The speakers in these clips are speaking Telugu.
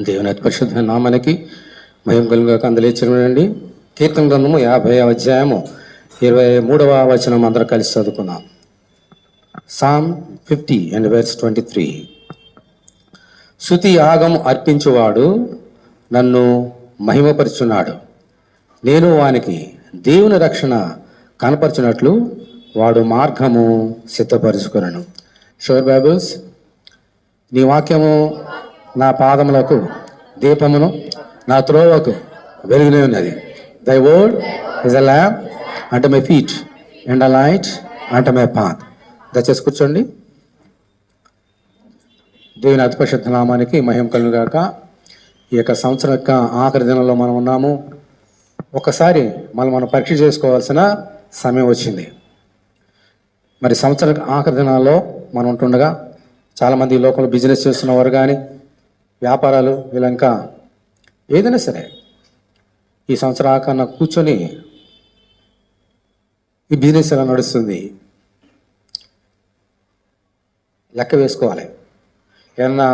దేవుని అతి పరిశుద్ధ నామానికి మహిమ కలుగుగాక. అందలేచ్చినండి కీర్తన గ్రంథము 50వ అధ్యాయము 23వ వచనం అందరూ కలిసి చదువుకున్నాం. Psalm 50 and verse 23. శృతి యాగం అర్పించువాడు నన్ను మహిమపరుచున్నాడు, నేను వానికి దేవుని రక్షణ కనపరచునట్లు వాడు మార్గము సిద్ధపరుచుకున్నాను. షోర్ బైబుల్స్. నీ వాక్యము నా పాదములకు దీపమును, నా త్రోవకు వెలుగునే ఉన్నది. Thy word is a lamp unto my feet and a light unto my path. దయచేసి కూర్చోండి. దేవుని అతి పరిశుద్ధ నామానికి మహిమ కలుగుగాక. ఈ యొక్క సంవత్సరం యొక్క ఆఖరి దినంలో మనం ఉన్నాము. ఒకసారి మనం పరీక్ష చేసుకోవాల్సిన సమయం వచ్చింది. మరి సంవత్సరం ఆఖరి దినాల్లో మనం ఉంటుండగా చాలామంది ఈ లోకంలో బిజినెస్ చేస్తున్నవారు కానీ వ్యాపారాలు ఇలా ఇంకా ఏదైనా సరే ఈ సంవత్సరం ఆఖరిన కూర్చొని ఈ బిజినెస్ ఎలా నడుస్తుంది లెక్క వేసుకోవాలి. ఏమన్నా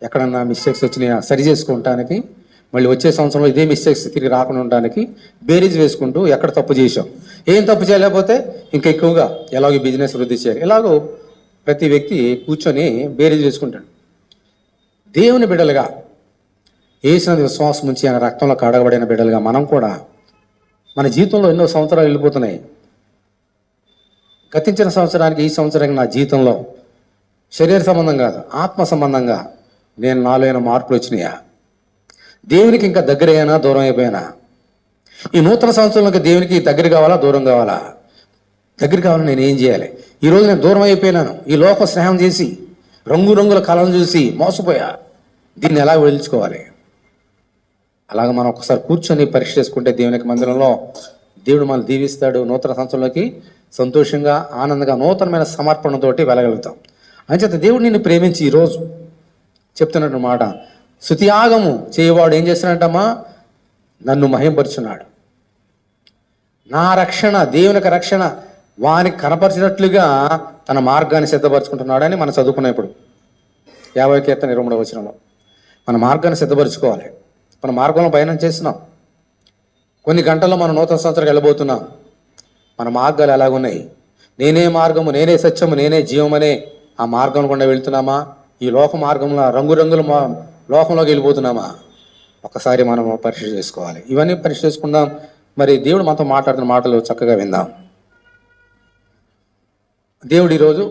ఎక్కడన్నా మిస్టేక్స్ వచ్చినాయా సరి చేసుకుంటానికి, మళ్ళీ వచ్చే సంవత్సరంలో ఇదే మిస్టేక్స్ తిరిగి రాకుండా ఉండడానికి బేరీజ్ వేసుకుంటూ ఎక్కడ తప్పు చేసాం, ఏం తప్పు చేయలేకపోతే ఇంకా ఎక్కువగా ఎలాగో బిజినెస్ వృద్ధి చేయాలి, ఎలాగో ప్రతి వ్యక్తి కూర్చొని బేరీజ్ వేసుకుంటాడు. దేవుని బిడ్డలుగా యేసు విశ్వాసం ఉంచి ఆయన రక్తంలో కడగబడిన బిడ్డలుగా మనం కూడా మన జీవితంలో ఎన్నో సంవత్సరాలు వెళ్ళిపోతున్నాయి. గతించిన సంవత్సరానికి ఈ సంవత్సరానికి నా జీవితంలో శరీర సంబంధం కాదు ఆత్మ సంబంధంగా నాలో అయినా మార్పులు వచ్చినాయా? దేవునికి ఇంకా దగ్గర అయినా దూరం అయిపోయినా? ఈ నూతన సంవత్సరంలోకి దేవునికి దగ్గర కావాలా దూరం కావాలా? దగ్గర కావాలని నేను ఏం చేయాలి? ఈరోజు నేను దూరం అయిపోయినాను, ఈ లోక స్నేహం చేసి రంగురంగుల కళను చూసి మోసపోయా, దీన్ని ఎలా వదిలించుకోవాలి? అలాగ మనం ఒకసారి కూర్చొని పరీక్ష చేసుకుంటే దేవునికి మందిరంలో దేవుడు మనల్ని దీవిస్తాడు. నూతన సంవత్సరంలోకి సంతోషంగా ఆనందంగా నూతనమైన సమర్పణతోటి వెళ్ళగలుగుతాం. అంచేత దేవుడు నిన్ను ప్రేమించి ఈరోజు చెప్తున్నట్టు మాట, స్తుతియాగము చేయవాడు ఏం చేస్తున్నాడంటమ్మా? నన్ను మహింపరుచున్నాడు. నా రక్షణ, దేవునికి రక్షణ వానికి కనపరిచినట్లుగా తన మార్గాన్ని సిద్ధపరచుకుంటున్నాడని మనం చదువుకున్నాం. ఇప్పుడు 50వ కీర్తన 23వ వచనంలో మన మార్గాన్ని సిద్ధపరచుకోవాలి. మన మార్గంలో పయనం చేస్తున్నాం. కొన్ని గంటల్లో మనం నూతన సంవత్సరానికి వెళ్ళబోతున్నాం. మన మార్గాలు ఎలాగున్నాయి? నేనే మార్గము, నేనే సత్యము, నేనే జీవమనే ఆ మార్గం గుండా వెళ్తున్నామా? ఈ లోక మార్గంలో రంగురంగుల లోకంలోకి వెళ్ళిపోతున్నామా? ఒకసారి మనం పరీక్ష చేసుకోవాలి. ఇవన్నీ పరీక్ష చేసుకుందాం. మరి దేవుడు మనతో మాట్లాడుతున్న మాటలు చక్కగా విందాం. దేవుడు ఈరోజు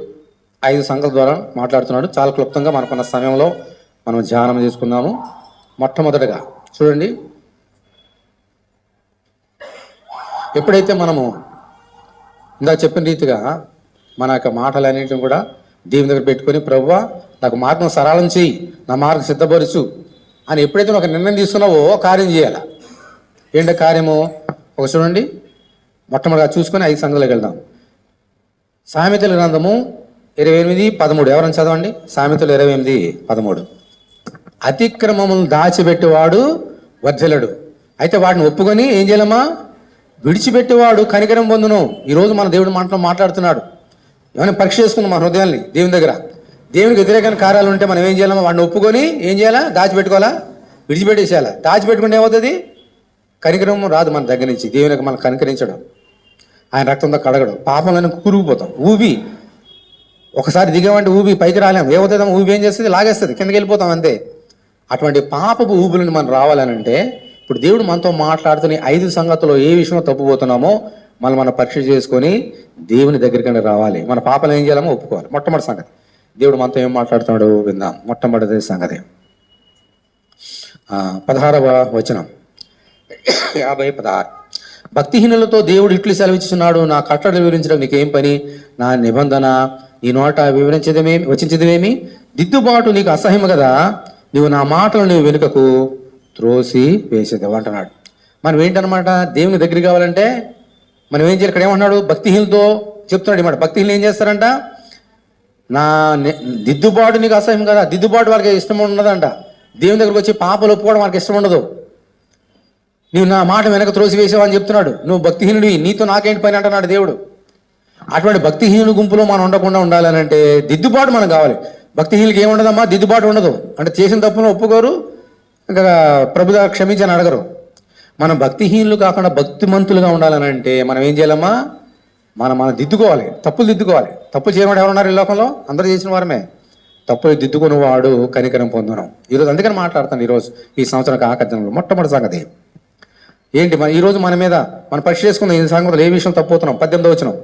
5 సంగతుల ద్వారా మాట్లాడుతున్నాడు. చాలా క్లుప్తంగా మనకున్న సమయంలో మనం ధ్యానం చేసుకుందాము. మొట్టమొదటిగా చూడండి, ఎప్పుడైతే మనము ఇందాక చెప్పిన రీతిగా మన యొక్క మాటలన్నింటిని కూడా దేవుని దగ్గర పెట్టుకొని, ప్రభువా నాకు మార్గం సరళం చేయి, నా మార్గం సిద్ధపరచు అని ఎప్పుడైతే ఒక నిర్ణయం తీసుకున్నావో కార్యం చేయాలి. ఏంటో కార్యము? ఒక చూడండి, మొట్టమొదటిగా చూసుకొని 5 సంగతులకు వెళ్దాం. సామెతల గ్రంథము 28:13 ఎవరైనా చదవండి. సామెతలు 28:13. అతిక్రమములను దాచిపెట్టేవాడు వర్ధిల్లడు, అయితే వాటిని ఒప్పుకొని ఏం చేయాలమ్మా? విడిచిపెట్టేవాడు కనికరం పొందును. ఈరోజు మన దేవుడు మాటలో మాట్లాడుతున్నాడు. ఏమైనా పరీక్ష చేసుకుందాం మన హృదయాన్ని దేవుని దగ్గర. దేవునికి వ్యతిరేకమైన కార్యాలు ఉంటే మనం ఏం చేయాలమ్మా? వాడిని ఒప్పుకొని ఏం చేయాలా? దాచిపెట్టుకోవాలా? విడిచిపెట్టేసేయాలా? దాచిపెట్టుకుంటే ఏమవుతుంది? కనికరం రాదు మన దగ్గర నుంచి. దేవునికి మనం కనికరించడం, ఆయన రక్తంతో కడగడం, పాపంలో కూరుకుపోతాం. ఊబి ఒకసారి దిగామంటే ఊబి పైకి రాలేం. ఏమవుతుందాం? ఊబి ఏం చేస్తుంది? లాగేస్తుంది, కిందకి వెళ్ళిపోతాం అంతే. అటువంటి పాపపు ఊబులను మనం రావాలనంటే ఇప్పుడు దేవుడు మనతో మాట్లాడుతున్న 5 సంగతుల్లో ఏ విషయంలో తప్పుపోతున్నామో మనం పరీక్ష చేసుకొని దేవుని దగ్గరికి రావాలి. మన పాపలు ఏం చేయాలో ఒప్పుకోవాలి. మొట్టమొదటి సంగతి దేవుడు మనతో ఏం మాట్లాడుతున్నాడు విందాం. మొట్టమొదటి సంగతి 16వ వచనం 50:16. భక్తిహీనులతో దేవుడు ఇట్లు సెలవిస్తున్నాడు, నా కట్టడలు వివరించడం నీకేం పని? నా నిబంధన నీ నోట వచించదేమి? దిద్దుబాటు నీకు అసహ్యం కదా, నువ్వు నా మాటలు నువ్వు వెనుకకు త్రోసి వేసేదేవు అంటున్నాడు. మనం ఏంటనమాట? దేవుని దగ్గర కావాలంటే మనం ఏం చేయాలి? ఇక్కడ ఏమన్నాడు? భక్తిహీనులతో చెప్తున్నాడు మాట. భక్తిహీనులు ఏం చేస్తారంట? నా దిద్దుబాటు నీకు అసహ్యం కదా. దిద్దుబాటు వాళ్ళకి ఇష్టం ఉండదంట. దేవుని దగ్గరకు వచ్చి పాపలు ఒప్పుకోవడం వాళ్ళకి ఇష్టం ఉండదు. నువ్వు నా మాట వెనక త్రోసి వేసావని చెప్తున్నాడు. నువ్వు భక్తిహీనుడివి, నీతో నాకేంటి పని అంటున్నాడు దేవుడు. అటువంటి భక్తిహీనుల గుంపులో మనం ఉండకుండా ఉండాలనంటే దిద్దుబాటు మనకు కావాలి. భక్తిహీనులకి ఏముండదమ్మా? దిద్దుబాటు ఉండదు. అంటే చేసిన తప్పును ఒప్పుకోరు, ఇంకా ప్రభుగా క్షమించని అడగరు. మనం భక్తిహీనులు కాకుండా భక్తిమంతులుగా ఉండాలని అంటే మనం ఏం చేయాలమ్మా? మనం దిద్దుకోవాలి, తప్పులు దిద్దుకోవాలి. తప్పు చేయమని ఎవరు ఉన్నారు ఈ లోకంలో? అందరూ చేసిన వారమే. తప్పులు దిద్దుకుని వాడు కనికరం పొందును. ఈరోజు అందుకని మాట్లాడతాను. ఈరోజు ఈ సంవత్సరం ఆకర్షణలో మొట్టమొదటి సంగతి ఏంటి? ఈరోజు మన మీద మనం పరీక్ష చేసుకున్న ఈ సంగతులు ఏ విషయం తప్పుతున్నాం? 18వ వచనం,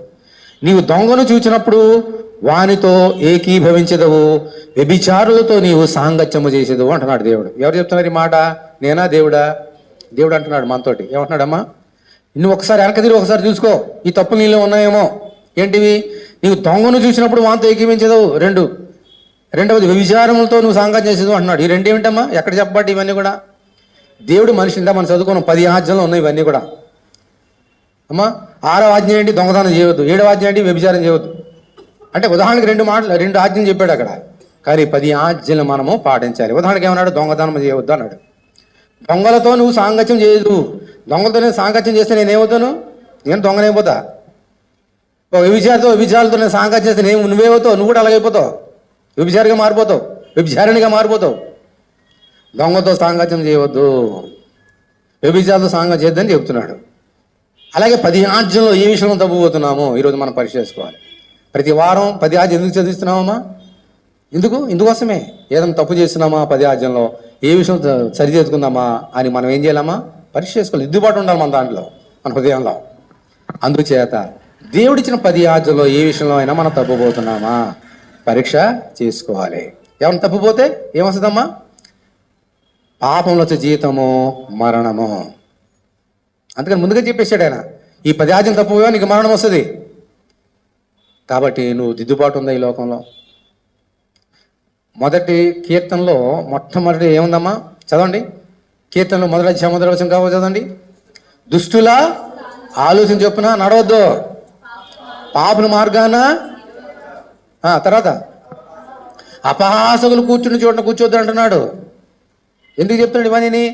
నీవు దొంగను చూచినప్పుడు వానితో ఏకీభవించదవు, వ్యభిచారులతో నీవు సాంగత్యము చేసేదవు అంటున్నాడు దేవుడు. ఎవరు చెప్తున్నారు ఈ మాట? నేనా దేవుడా? దేవుడు అంటున్నాడు మనతోటి. ఏమంటున్నాడమ్మా? నువ్వు ఒకసారి వెనక తిరిగి ఒకసారి చూసుకో, ఈ తప్పులు నీలో ఉన్నాయేమో. ఏంటివి? నీవు దొంగను చూసినప్పుడు వానితో ఏకీభవించదవు. రెండవది వ్యభిచారములతో నువ్వు సాంగత్యం చేసేదవు అంటున్నాడు. ఈ రెండు ఏమిటమ్మా? ఎక్కడ చెప్పబట్టి ఇవన్నీ కూడా? దేవుడు మనిషిందా మనం చదువుకున్నాం, 10 ఆజ్ఞలు ఉన్నాయి ఇవన్నీ కూడా. అమ్మా 6వ ఆజ్ఞ ఏంటి? దొంగతనం చేయవద్దు. 7వ ఆజ్ఞ ఏంటి? వ్యభిచారం చేయవద్దు. అంటే ఉదాహరణకి 2 ఆజ్ఞలు చెప్పాడు అక్కడ, కానీ 10 ఆజ్ఞలు మనము పాటించాలి. ఉదాహరణకి ఏమన్నాడు? దొంగతనం చేయవద్దు అన్నాడు. దొంగలతో నువ్వు సాంగత్యం చేయదు. దొంగలతో నేను సాంగత్యం చేస్తే నేనేమవుతాను? నేను దొంగనైపోతా. వ్యభిచారులతో నేను సాంగత్యం చేస్తే నువ్వేమవుతావు? నువ్వు కూడా అలాగైపోతావు, వ్యభిచారిగా మారిపోతావు, వ్యభిచారిణిగా మారిపోతావు. దొంగతో సాంగత్యం చేయవద్దు, వ్యభిచారులతో సాంగత్యం చేయొద్దని చెప్తున్నాడు. అలాగే 10 ఆజ్ఞల్లో ఏ విషయంలో తప్పుపోతున్నామో ఈరోజు మనం పరీక్ష చేసుకోవాలి. ప్రతి వారం 10 ఆజ్ఞలు ఎందుకు చదివిస్తున్నామమ్మా? ఇందుకోసమే. ఏదైనా తప్పు చేస్తున్నామా 10 ఆజ్ఞల్లో, ఏ విషయం సరిచేసుకుందామా అని మనం ఏం చేయాలమ్మా? పరీక్ష చేసుకోవాలి. దిద్దుబాటు ఉండాలి మన దాంట్లో, మన హృదయంలో. అందుచేత దేవుడిచ్చిన 10 ఆజ్ఞల్లో ఏ విషయంలో అయినా మనం తప్పుపోతున్నామా పరీక్ష చేసుకోవాలి. ఏమైనా తప్పుపోతే ఏమొస్తుందమ్మా? పాపంలో వచ్చే జీతము మరణము. అందుకని ముందుగా చెప్పేశాడు ఆయన, ఈ 10 ఆజ్ఞలు తప్పుపోయా నీకు మరణం వస్తుంది. కాబట్టి నువ్వు దిద్దుబాటు ఉందా ఈ లోకంలో? మొదటి కీర్తనలో మొట్టమొదటి ఏముందమ్మా? చదవండి. కీర్తనలో మొదటి వచనం కావచ్చు, చదవండి. దుష్టుల ఆలోచన చొప్పున నడవద్దు, పాపుల మార్గాన. తర్వాత అపహాసకులు కూర్చుని చోట కూర్చోద్దు అంటున్నాడు. ఎందుకు చెప్తున్నాడు ఇవన్నీ?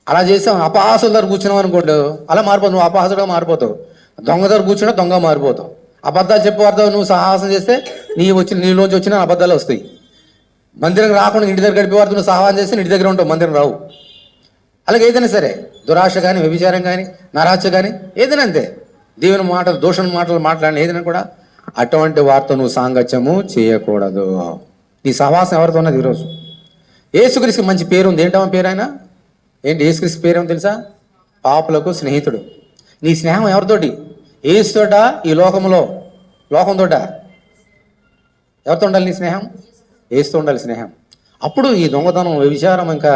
అలా చేసాం, అపహాసుల దగ్గర కూర్చున్నావు అనుకోండి, అలా మారిపోతావు. నువ్వు అపహాసుడుగా మారిపోతావు. దొంగ దగ్గర కూర్చున్నా దొంగ మారిపోతావు. అబద్ధాలు చెప్పేవారితో నువ్వు సాహసం చేస్తే నీలోంచి వచ్చిన అబద్ధాలు వస్తాయి. మందిరం రాకుండా ఇంటి దగ్గర గడిపేవారితో నువ్వు సాహసం చేస్తే ఇంటి దగ్గర ఉంటావు, మందిరం రావు. అలాగే ఏదైనా సరే, దురాశ కానీ, వ్యభిచారం కానీ, నరాశ కానీ, ఏదైనా అంతే. దేవుని మాటలు, దోషణ మాటలు మాట్లాడిన ఏదైనా కూడా అటువంటి వారితో నువ్వు సాంగత్యము చేయకూడదు. నీ సహవాసం ఎవరితో ఉన్నది ఈరోజు? యేసుక్రీస్తుకి మంచి పేరు ఉంది. ఏంటమ్మా పేరు? ఆయన ఏంటి? యేసుక్రీస్తు పేరేమో తెలుసా? పాపులకు స్నేహితుడు. నీ స్నేహం ఎవరితోటి? యేసుతోట? ఈ లోకంతోట? ఎవరితో ఉండాలి నీ స్నేహం? యేసుతో ఉండాలి స్నేహం. అప్పుడు ఈ దొంగతనం, వ్యభిచారం, ఇంకా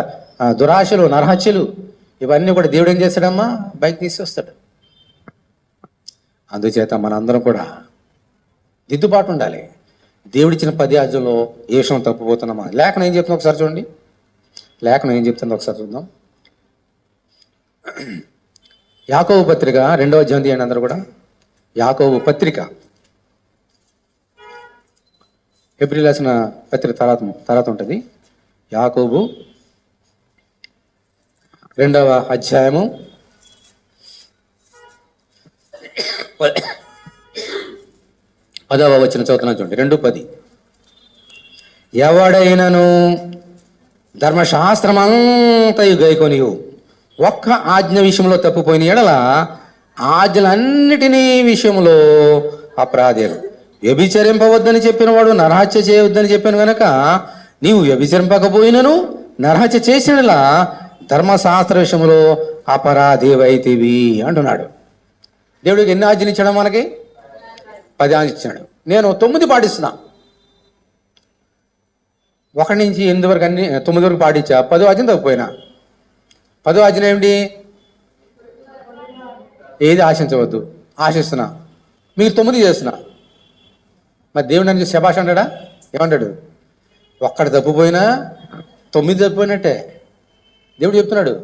దురాశలు, నరహత్యలు ఇవన్నీ కూడా దేవుడు ఏం చేస్తాడమ్మా? బయట తీసుకొస్తాడు. అందుచేత మనందరం కూడా దిద్దుబాటు ఉండాలి. దేవుడిచ్చిన 10 ఆజ్ఞల్లో ఏ విషయం తప్పుపోతున్నామా? లేఖనం ఏం చెప్తుందో ఒకసారి చూడండి. లేఖనం ఏం చెప్తుందో ఒకసారి చూద్దాం. యాకోబు పత్రిక 2వ అధ్యాయం తీయండి అందరూ కూడా. యాకోబు పత్రిక, ఏప్రిల్ రాసిన పత్రిక తర్వాత ఉంటుంది. యాకోబు 2వ అధ్యాయము 10వ వచనం చదువుతున్నా చూడండి. 2:10. ఎవడైనను ధర్మశాస్త్రమంతయు గైకొనియు ఒక్క ఆజ్ఞ విషయంలో తప్పిపోయిన ఎడల ఆజ్ఞలన్నిటినీ విషయంలో అపరాధేలు. వ్యభిచరింపవద్దని చెప్పినవాడు నరహత్య చేయవద్దని చెప్పాను గనక నీవు వ్యభిచరింపకపోయినను నరహత్య చేసినలా ధర్మశాస్త్ర విషయంలో అపరాధేవైతివి అంటున్నాడు. దేవుడికి ఎన్ని ఆజ్ఞలు ఇచ్చాడు? మనకి 10 ఆజ్ఞలు ఇచ్చాడు. నేను 9 పాటిస్తున్నా. 1 నుంచి 8 వరకు 9 వరకు పాటించా. 10వ ఆజ్ఞ తప్పిపోయినా. 10వ ఆజ్ఞ ఏమిటి? ఏది ఆశించవద్దు. ఆశిస్తున్నా, మీరు 9 చేస్తున్నా. మరి దేవుడు నన్ను శభాష్ అంటాడా? ఏమంటాడు? 1 తప్పిపోయినా 9 తప్పిపోయినట్టే దేవుడు చెప్తున్నాడు.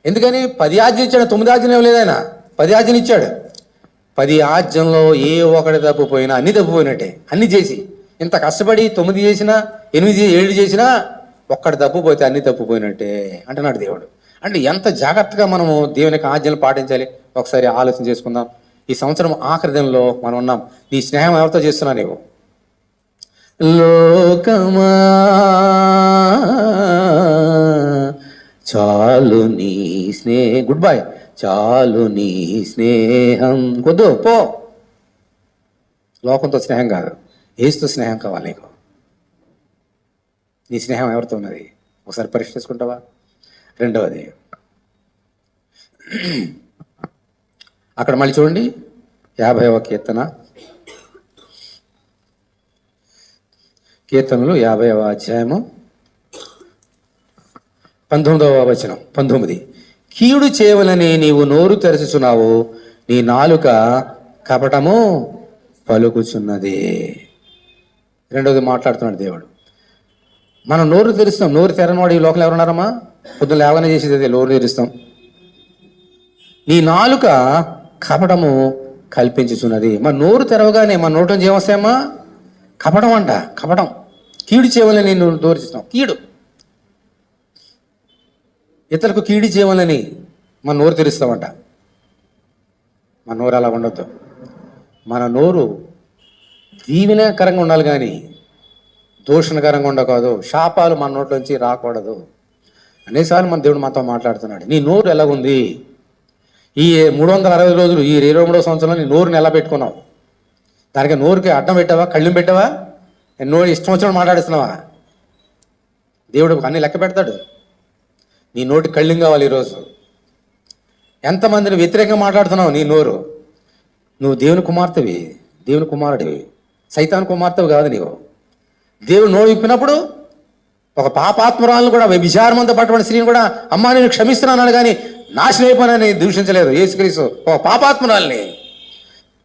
ఎందుకని? 10 ఆజ్ఞలు ఇచ్చాడు, 9 ఆజ్ఞలు ఇవ్వలేదు ఆయన. 10 ఆజ్ఞలు ఇచ్చాడు. 10 ఆజ్ఞల్లో ఏ ఒకటి తప్పిపోయినా అన్ని తప్పిపోయినట్టే. అన్ని చేసి ఇంత కష్టపడి 9 చేసినా, 8, 7 చేసినా 1 తప్పిపోతే అన్ని తప్పిపోయినట్టే అంటున్నాడు దేవుడు. అంటే ఎంత జాగ్రత్తగా మనము దేవుని యొక్క ఆజ్ఞలు పాటించాలి ఒకసారి ఆలోచన చేసుకుందాం. ఈ సంవత్సరం ఆఖరి దినంలో మనం ఉన్నాం. నీ స్నేహం ఎవరితో చేస్తున్నా? నీవు లోకమా చాలు నీ గుడ్ బై. చాలు నీ స్నేహం, కొద్దు పో. లోకంతో స్నేహం కాదు, ఏసుతో స్నేహం కావాలి నీకు. నీ స్నేహం ఎవరితో ఉన్నది ఒకసారి పరీక్ష చేసుకుంటావా? రెండవది, అక్కడ మళ్ళీ చూడండి 50వ కీర్తనలు 50వ అధ్యాయము 19వ వచనం. 19, కీడు చేయవలని నీవు నోరు తెరచుచున్నావు, నీ నాలుక కపటము పలుకుచున్నది. రెండవది మాట్లాడుతున్నాడు దేవుడు. మనం నోరు తెరుస్తాం. నోరు తెరనివాడు ఈ లోకంలో ఎవరున్నారమ్మా? పొద్దున లేవగానే చేసేది అదే, నోరు తెరుస్తాం. నీ నాలుక కపటము కల్పించుచున్నది. మన నోరు తెరవగానే మన నోటు నుంచి ఏమొస్తాయమ్మా? కపటం అంట. కపటం, కీడు చేయవలని నువ్వు దూరిస్తాం. కీడు, ఇతరులకు కీడు చేయవలని మన నోరు తెరుస్తామంట. మన నోరు అలా ఉండొద్దు. మన నోరు దీవెనకరంగా ఉండాలి కానీ దూషణకరంగా ఉండకూడదు. శాపాలు మన నోట్లోంచి రాకూడదు. అనేసార్లు మన దేవుడు మాతో మాట్లాడుతున్నాడు. నీ నోరు ఎలాగుంది? ఈ 360 రోజులు, ఈ 23వ సంవత్సరంలో నీ నోరుని ఎలా పెట్టుకున్నావు? దానికి నోరుకి అడ్డం పెట్టావా? కళ్ళెం పెట్టావా? నోరు ఇష్టం వచ్చినప్పుడు మాట్లాడిస్తున్నావా? దేవుడు అన్ని లెక్క పెడతాడు. నీ నోటి కళ్ళెం కావాలి. ఈరోజు ఎంతమందిని వ్యతిరేకంగా మాట్లాడుతున్నావు? నీ నోరు. నువ్వు దేవుని కుమార్తెవి, దేవుని కుమారుడివి, సైతాన్ కుమార్తెవి కాదు నీవు. దేవుడు నోరు విప్పినప్పుడు ఒక పాపాత్మరాలను కూడా, విచారమంతా పట్టబడిన స్త్రీని కూడా అమ్మా నేను క్షమిస్తున్నాను కానీ నాశనం అయిపోయినని దూషించలేదు. యేసుక్రీస్తు ఒక పాపాత్మరాల్ని,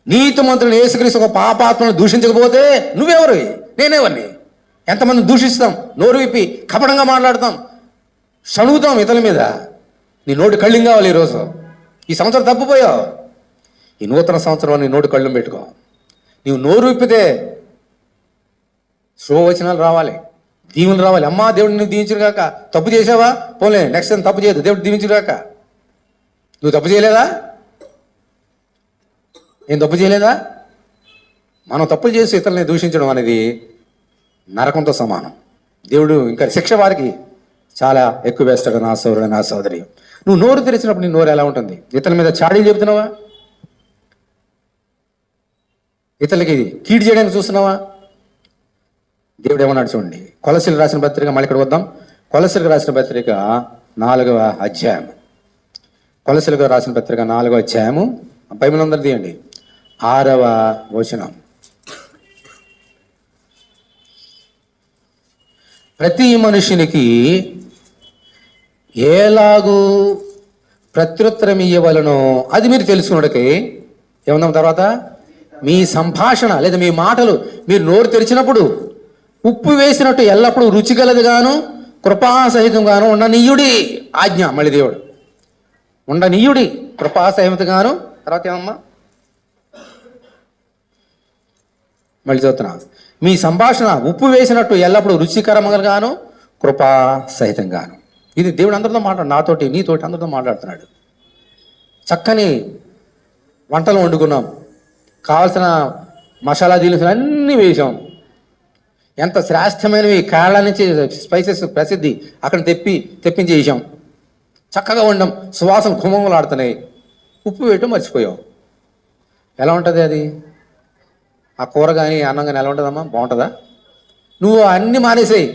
నీతిమంతులను యేసుక్రీస్తు ఒక పాపాత్మను దూషించకపోతే నువ్వెవరు? నేనేవన్నీ? ఎంతమంది దూషిస్తాం, నోరు విప్పి కపటంగా మాట్లాడతాం, సణుగుతాం ఇతరుల మీద. నీ నోటి కళ్ళెం కావాలి. ఈరోజు ఈ సంవత్సరం తప్పిపోయావు. ఈ నూతన సంవత్సరం నీ నోటి కళ్ళెం పెట్టుకో. నీవు నోరు విప్పితే శుభవచనాలు రావాలి, దీవులు రావాలి. అమ్మా దేవుడు నువ్వు దీవించుగాక. తప్పు చేసావా? పోలే, నెక్స్ట్ టైం తప్పు చేయదు, దేవుడు దీవించుగాక. నువ్వు తప్పు చేయలేదా? నేను తప్పు చేయలేదా? మనం తప్పులు చేసి ఇతరులని దూషించడం అనేది నరకంతో సమానం. దేవుడు ఇంకా శిక్ష వారికి చాలా ఎక్కువ వేస్తాడు. నా సోదరుడు, నా సోదరి, నువ్వు నోరు తెరిచినప్పుడు నీ నోరు ఎలా ఉంటుంది? ఇతరుల మీద చాడీలు చెబుతున్నావా? ఇతరులకి కీడు చేయడానికి చూస్తున్నావా? దేవుడు ఏమన్నాడు చూడండి. కొలసీలకు రాసిన పత్రిక, మళ్ళీ ఇక్కడ వద్దాం. కొలసీలకు రాసిన పత్రిక 4వ అధ్యాయం. కొలసీలకు రాసిన పత్రిక 4వ అధ్యాయము, బైబిల్ అందరూ తీయండి, 6వ వచనం. ప్రతి మనుషునికి ఎలాగూ ప్రత్యుత్తరం ఇయ్యవలనో అది మీరు తెలుసుకున్నట్టుకి ఏమన్నాం తర్వాత, మీ సంభాషణ లేదా మీ మాటలు మీరు నోరు తెరిచినప్పుడు ఉప్పు వేసినట్టు ఎల్లప్పుడూ రుచిగలదిగాను కృపాసహితంగాను ఉండనీయుడి ఆజ్ఞ. మళ్ళీ దేవుడు ఉండనీయుడి కృపాసహితంగాను. తర్వాత ఏమమ్మా? మళ్ళీ చదువుతున్నా. మీ సంభాషణ ఉప్పు వేసినట్టు ఎల్లప్పుడూ రుచికరంగాను కృపాసహితంగాను. ఇది దేవుడు అందరితో నాతోటి నీతోటి అందరితో మాట్లాడుతున్నాడు. చక్కని వంటలు వండుకున్నాం, కావాల్సిన మసాలా దినుసులు అన్నీ వేసాం. ఎంత శ్రేష్టమైనవి, కేరళ నుంచి స్పైసెస్ ప్రసిద్ధి, అక్కడ తెప్పించి వేసాం. చక్కగా వండాం, సువాసన ఘుమఘుమలాడుతున్నాయి. ఉప్పు వేయటం మర్చిపోయావు. ఎలా ఉంటుంది అది? ఆ కూర కానీ అన్నం కానీ ఎలా ఉంటుందమ్మా? బాగుంటుందా? నువ్వు అన్నీ మానేసేయి,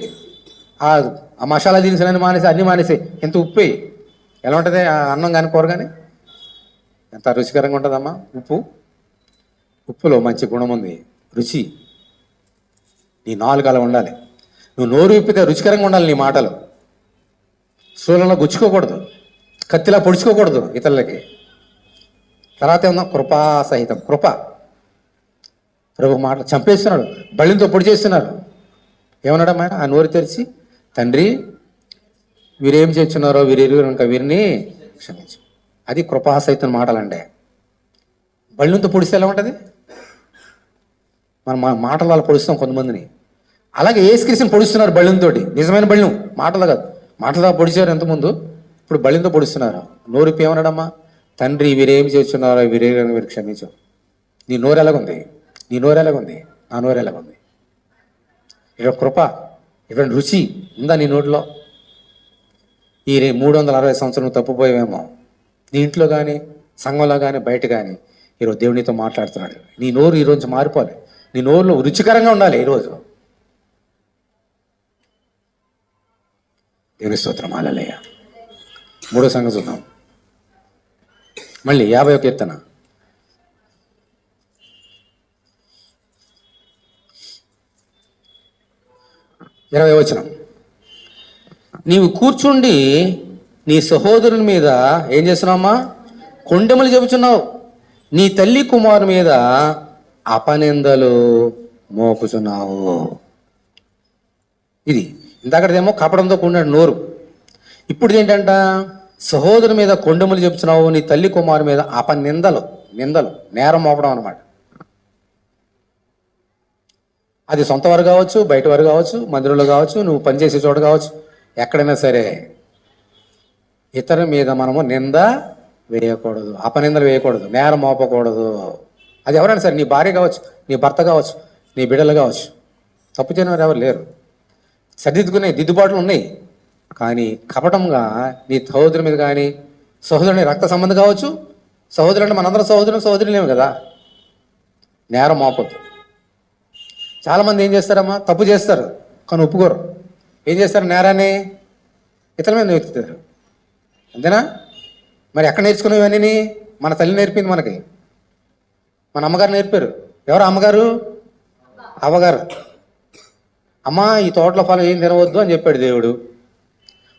ఆ మసాలా దినుసులన్నీ మానేసి, అన్నీ మానేసేయి, ఎంత ఉప్పు ఎలా ఉంటుంది ఆ అన్నం కానీ కూర కానీ? ఎంత రుచికరంగా ఉంటుందమ్మా? ఉప్పులో మంచి గుణం ఉంది, రుచి. నీ నాలుగు అలా ఉండాలి. నువ్వు నోరు విప్పితే రుచికరంగా ఉండాలి నీ మాటలు. శూలంలో గుచ్చుకోకూడదు, కత్తిలా పొడుచుకోకూడదు ఇతరులకి. తర్వాత ఏమన్నా? కృపాసహితం. కృప. ప్రభు మాట చంపేస్తున్నాడు, బళ్ళింతో పొడి చేస్తున్నారు. ఏమన్నాడమ్మా ఆ నోరు తెరిచి? తండ్రి వీరేం చేస్తున్నారో వీరెరుగు కనుక వీరిని క్షమించు. అది కృపాసహితం మాటలంటే. బళ్ళింతో పొడిస్తే ఎలా ఉంటుంది? మనం మాటలు అలా పొడుస్తాం కొంతమందిని. అలాగే యేసుక్రీస్తుని పొడుస్తున్నారు బళ్ళింతో. నిజమైన బళ్ళం, మాటలు కాదు. మాటలు పొడిచారు ఎంతముందు, ఇప్పుడు బళ్ళింతో పొడుస్తున్నారు. నోరుపి ఏమన్నాడమ్మా? తండ్రి వీరేం చేస్తున్నారో వీరేరు వీరు క్షమించు. నీ నోరు ఎలాగుంది? నీ నోరు ఎలాగుంది? నా నోరు ఎలాగుంది? ఇక్కడ కృప, ఇక్కడ రుచి ఉందా నీ నోటిలో? ఈ 360 సంవత్సరం తప్పుపోయావేమో, నీ ఇంట్లో కానీ సంఘంలో కానీ బయట కానీ ఈరోజు దేవునితో మాట్లాడుతున్నాడు. నీ నోరు ఈరోజు మారిపోవాలి, నీ నోరులో రుచికరంగా ఉండాలి ఈరోజు. దేవుని స్తోత్రం, హల్లెలూయ. మూడో సంగతి చూద్దాం. మళ్ళీ 50వ కీర్తన 20వ వచనం. నీవు కూర్చుండి నీ సహోదరుని మీద ఏం చేస్తున్నావమ్మా? కొండెములు చెబుతున్నావు. నీ తల్లి కుమారు మీద అపనిందలు మోపుచున్నావు. ఇది ఇందాకదేమో కపడంతో కూడిన నోరు. ఇప్పుడు ఏంటంట? సహోదరు మీద కొండెములు చెబుతున్నావు, నీ తల్లి కుమారు మీద అపనిందలు, నిందలు, నేరం మోపడం అన్నమాట. అది సొంత వారు కావచ్చు, బయట వారు కావచ్చు, మందిరంలో కావచ్చు, నువ్వు పనిచేసే చోట కావచ్చు, ఎక్కడైనా సరే ఇతరుల మీద మనము నింద వేయకూడదు, అపనిందలు వేయకూడదు, నేరం మోపకూడదు. అది ఎవరైనా సరే, నీ భార్య కావచ్చు, నీ భర్త కావచ్చు, నీ బిడ్డలు కావచ్చు. తప్పు చేయని వారు ఎవరు లేరు, సరిదిద్దుకునే దిద్దుబాట్లు ఉన్నాయి. కానీ కపటంగా నీ సహోదరు మీద కానీ, సహోదరుని రక్త సంబంధం కావచ్చు, సహోదరుడు అంటే మనందరం సహోదరులేము కదా, నేరం మోపొద్దు. చాలామంది ఏం చేస్తారమ్మా? తప్పు చేస్తారు కానీ ఒప్పుకోరు. ఏం చేస్తారు? నేరాన్ని ఇతరుల మీద వెతుకుతారు. అంతేనా? మరి ఎక్కడ నేర్చుకునేవన్నీ? మన తల్లి నేర్పింది మనకి, మన అమ్మగారు నేర్పారు. ఎవరు అమ్మగారు? అవ్వగారు. అమ్మ ఈ తోటలో ఫలం ఏం తినవద్దు అని చెప్పాడు దేవుడు.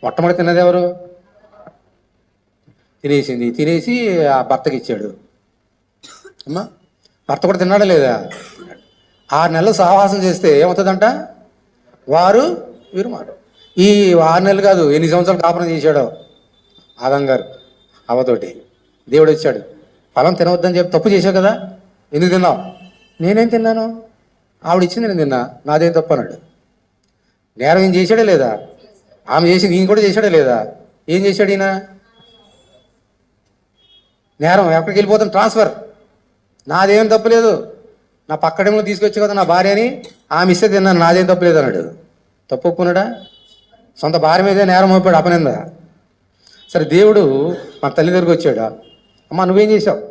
మొట్టమొదటి తిన్నది ఎవరు? తినేసి ఆ భర్తకి ఇచ్చాడు. అమ్మా భర్త కూడా తిన్నాడా లేదా? 6 నెలలు సహవాసం చేస్తే ఏమవుతుందంట? వీరు మారు. ఈ 6 నెలలు కాదు, ఎన్ని సంవత్సరాలు కాపురం చేశాడో ఆదం గారు అవ్వతోటి. దేవుడు వచ్చాడు, ఫలం తినవద్దని చెప్పి తప్పు చేశావు కదా, ఎందుకు తిన్నావు? నేనేం తిన్నాను? ఆవిడ ఇచ్చింది నేను తిన్నా, నాదేం తప్పు అన్నాడు. నేరం ఏం చేశాడే లేదా? ఆమె చేసింది ఈయన కూడా చేశాడే లేదా? ఏం చేశాడు ఈయన? నేరం ఎక్కడికి వెళ్ళిపోతాను? ట్రాన్స్ఫర్. నాదేం తప్పులేదు, నా పక్కడేమో తీసుకొచ్చి కదా నా భార్య అని, ఆమె ఇస్తే తిన్నాను, నాదేం తప్పులేదు అన్నాడు. తప్పు ఒప్పుకున్నాడా? సొంత భార్య మీదే నేరం మోపాడు, అపనింద. సరే దేవుడు మన తల్లి దగ్గరికి వచ్చాడు. అమ్మ నువ్వేం చేశావు?